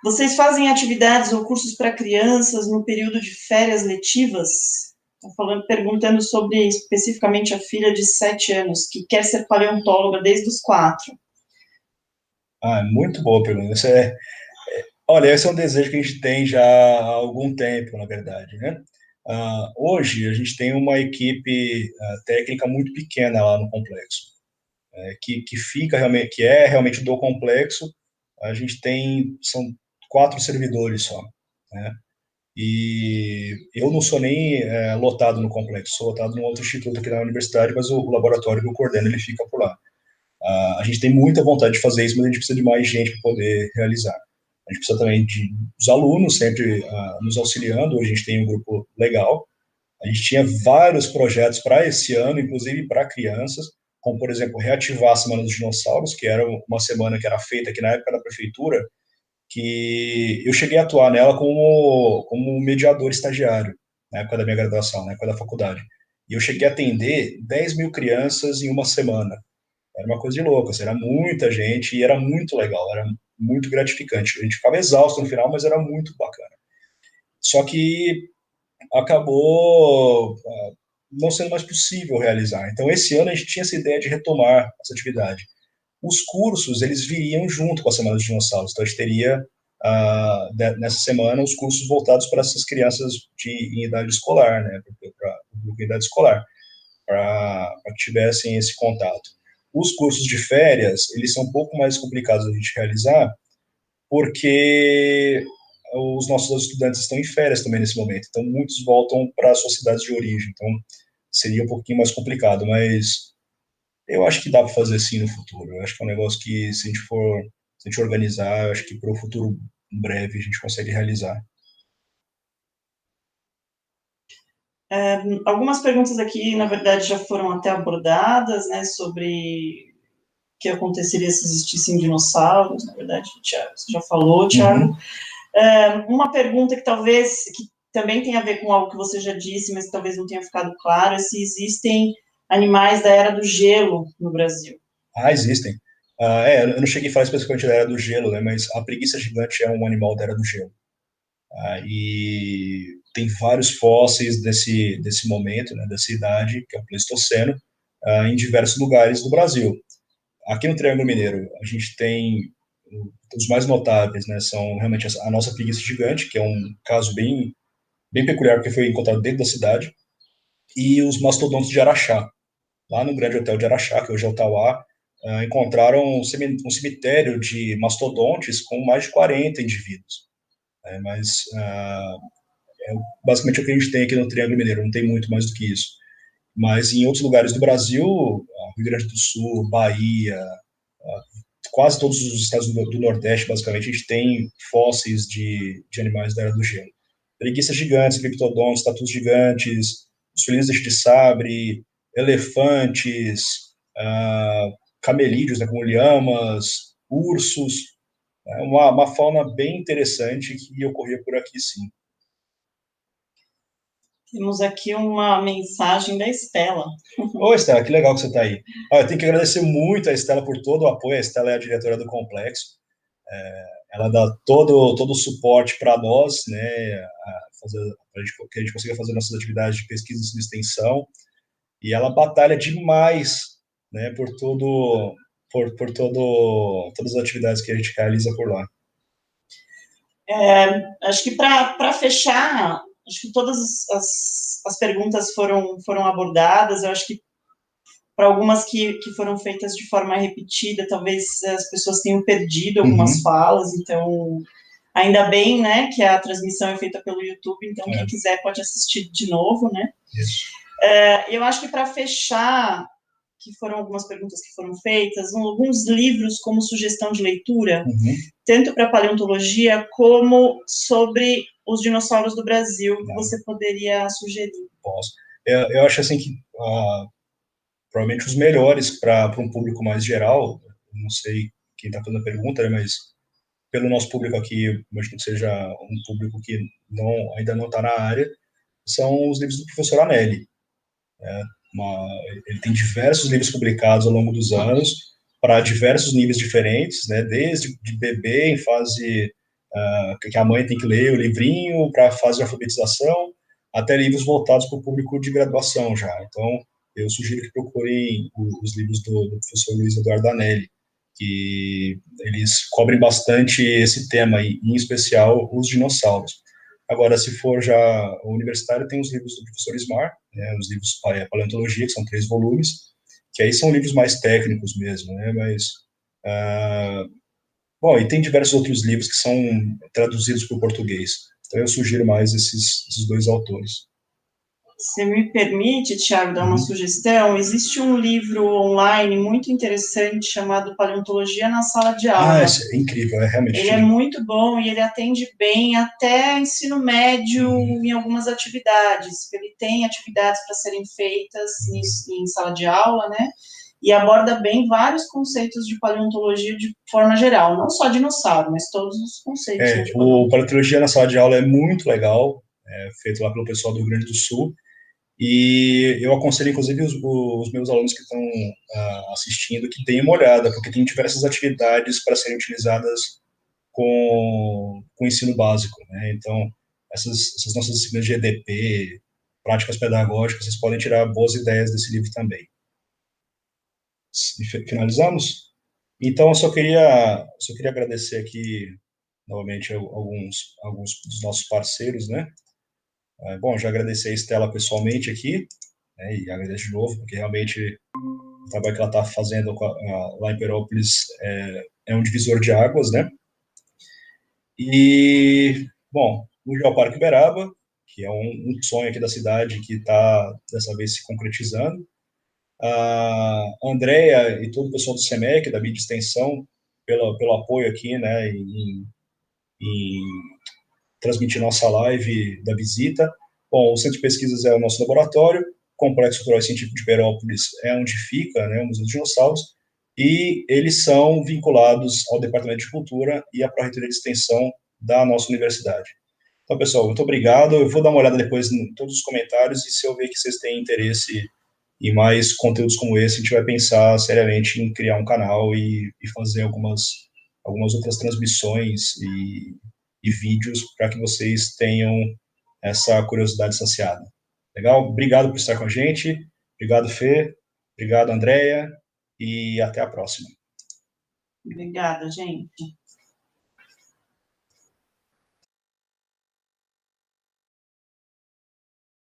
Vocês fazem atividades ou cursos para crianças no período de férias letivas? Estou perguntando sobre especificamente a filha de 7 anos, que quer ser paleontóloga desde os 4. Muito boa pergunta. Olha, esse é um desejo que a gente tem já há algum tempo, na verdade, né? Hoje, a gente tem uma equipe técnica muito pequena lá no complexo, que é realmente do complexo. A gente são 4 servidores só, né? E eu não sou nem lotado no complexo, sou lotado num outro instituto aqui na universidade, mas o laboratório que eu coordeno, ele fica por lá. A gente tem muita vontade de fazer isso, mas a gente precisa de mais gente para poder realizar. A gente precisa também dos alunos sempre nos auxiliando. Hoje a gente tem um grupo legal, A gente tinha vários projetos para esse ano, inclusive para crianças, como, por exemplo, reativar a Semana dos Dinossauros, que era uma semana que era feita aqui na época da prefeitura, que eu cheguei a atuar nela como mediador estagiário, na época da minha graduação, na época da faculdade. E eu cheguei a atender 10 mil crianças em uma semana. Era uma coisa de louco, assim, era muita gente e era muito legal, era muito gratificante. A gente ficava exausto no final, mas era muito bacana. Só que acabou não sendo mais possível realizar. Então, esse ano a gente tinha essa ideia de retomar essa atividade. Os cursos, eles viriam junto com a Semana dos Dinossauros. Então, a gente teria, nessa semana, os cursos voltados para essas crianças em idade escolar, né, para o idade escolar, para que tivessem esse contato. Os cursos de férias, eles são um pouco mais complicados a gente realizar, porque os nossos estudantes estão em férias também nesse momento, então muitos voltam para as suas cidades de origem, então seria um pouquinho mais complicado, mas eu acho que dá para fazer sim no futuro. Eu acho que é um negócio que, se a gente organizar, eu acho que para o futuro breve a gente consegue realizar. Algumas perguntas aqui, na verdade, já foram até abordadas, né, sobre o que aconteceria se existissem dinossauros, na verdade, você já falou, Thiago. Uma pergunta que talvez, que também tem a ver com algo que você já disse, mas que talvez não tenha ficado claro, é se existem animais da Era do Gelo no Brasil. Existem. Eu não cheguei a falar especificamente da Era do Gelo, né, mas a preguiça gigante é um animal da Era do Gelo. E tem vários fósseis desse momento, né, dessa idade, que é o Pleistoceno, em diversos lugares do Brasil. Aqui no Triângulo Mineiro, a gente tem os mais notáveis, né, são realmente a nossa preguiça gigante, que é um caso bem peculiar, porque foi encontrado dentro da cidade, e os mastodontes de Araxá. Lá no Grande Hotel de Araxá, que hoje é o Tauá, encontraram um cemitério de mastodontes com mais de 40 indivíduos. Mas basicamente o que a gente tem aqui no Triângulo Mineiro, não tem muito mais do que isso. Mas em outros lugares do Brasil, Rio Grande do Sul, Bahia, quase todos os estados do Nordeste, basicamente, a gente tem fósseis de animais da Era do Gelo. Preguiças gigantes, criptodontos, tatus gigantes, os felinos de sabre, elefantes, camelídeos, né, como lhamas, ursos, uma fauna bem interessante que ocorria por aqui, sim. Temos aqui uma mensagem da Estela. Ô, Estela, que legal que você está aí. Eu tenho que agradecer muito a Estela por todo o apoio. A Estela é a diretora do Complexo. Ela dá todo o suporte para nós, né, para que a gente consiga fazer nossas atividades de pesquisa e extensão. E ela batalha demais, né, por todas as atividades que a gente realiza por lá. Acho que para fechar, acho que todas as perguntas foram abordadas. Eu acho que para algumas que foram feitas de forma repetida, talvez as pessoas tenham perdido algumas falas, então ainda bem, né, que a transmissão é feita pelo YouTube, então quem quiser pode assistir de novo, né? Eu acho que para fechar, que foram algumas perguntas que foram feitas, alguns livros como sugestão de leitura, tanto para paleontologia como sobre os dinossauros do Brasil, que você poderia sugerir? Posso. Eu acho assim que provavelmente os melhores para um público mais geral, não sei quem está fazendo a pergunta, né, mas pelo nosso público aqui, imagino que seja um público que ainda não está na área, são os livros do professor Anelli. Ele tem diversos livros publicados ao longo dos anos, para diversos níveis diferentes, né, desde de bebê em fase que a mãe tem que ler o livrinho, para a fase de alfabetização, até livros voltados para o público de graduação já. Então, eu sugiro que procurem os livros do professor Luiz Eduardo Anelli, que eles cobrem bastante esse tema, e, em especial os dinossauros. Agora, se for já universitário, tem os livros do professor Ismar, né, os livros Paleontologia, que são 3 volumes, que aí são livros mais técnicos mesmo, né, mas... bom, e tem diversos outros livros que são traduzidos para o português. Então, eu sugiro mais esses 2 autores. Se me permite, Thiago, dar uma sugestão, existe um livro online muito interessante chamado Paleontologia na Sala de Aula. Esse é incrível, realmente. Ele é muito bom e ele atende bem até ensino médio em algumas atividades. Ele tem atividades para serem feitas em sala de aula, né? E aborda bem vários conceitos de paleontologia de forma geral, não só dinossauro, mas todos os conceitos. O Paleontologia na Sala de Aula é muito legal, feito lá pelo pessoal do Rio Grande do Sul. E eu aconselho, inclusive, os meus alunos que estão assistindo que deem uma olhada, porque tem diversas atividades para serem utilizadas com o ensino básico, né? Então, essas nossas disciplinas de EDP, práticas pedagógicas, vocês podem tirar boas ideias desse livro também. Finalizamos? Então, eu só queria agradecer aqui, novamente, alguns dos nossos parceiros, né? Bom, já agradecer a Estela pessoalmente aqui, né, e agradeço de novo, porque realmente o trabalho que ela está fazendo lá em Perópolis é um divisor de águas, né? E, bom, o Geoparque Uberaba, que é um sonho aqui da cidade que está, dessa vez, se concretizando. A Andrea e todo o pessoal do SEMEC, da mídia extensão, pelo apoio aqui, né, em transmitir nossa live da visita. Bom, o Centro de Pesquisas é o nosso laboratório, o Complexo Cultural e Científico de Perópolis é onde fica, né, o Museu dos Dinossauros, e eles são vinculados ao Departamento de Cultura e à Pró-Reitoria de Extensão da nossa universidade. Então, pessoal, muito obrigado. Eu vou dar uma olhada depois em todos os comentários e se eu ver que vocês têm interesse em mais conteúdos como esse, a gente vai pensar seriamente em criar um canal e fazer algumas outras transmissões e vídeos para que vocês tenham essa curiosidade saciada. Legal? Obrigado por estar com a gente. Obrigado, Fê. Obrigado, Andréia. E até a próxima. Obrigada, gente.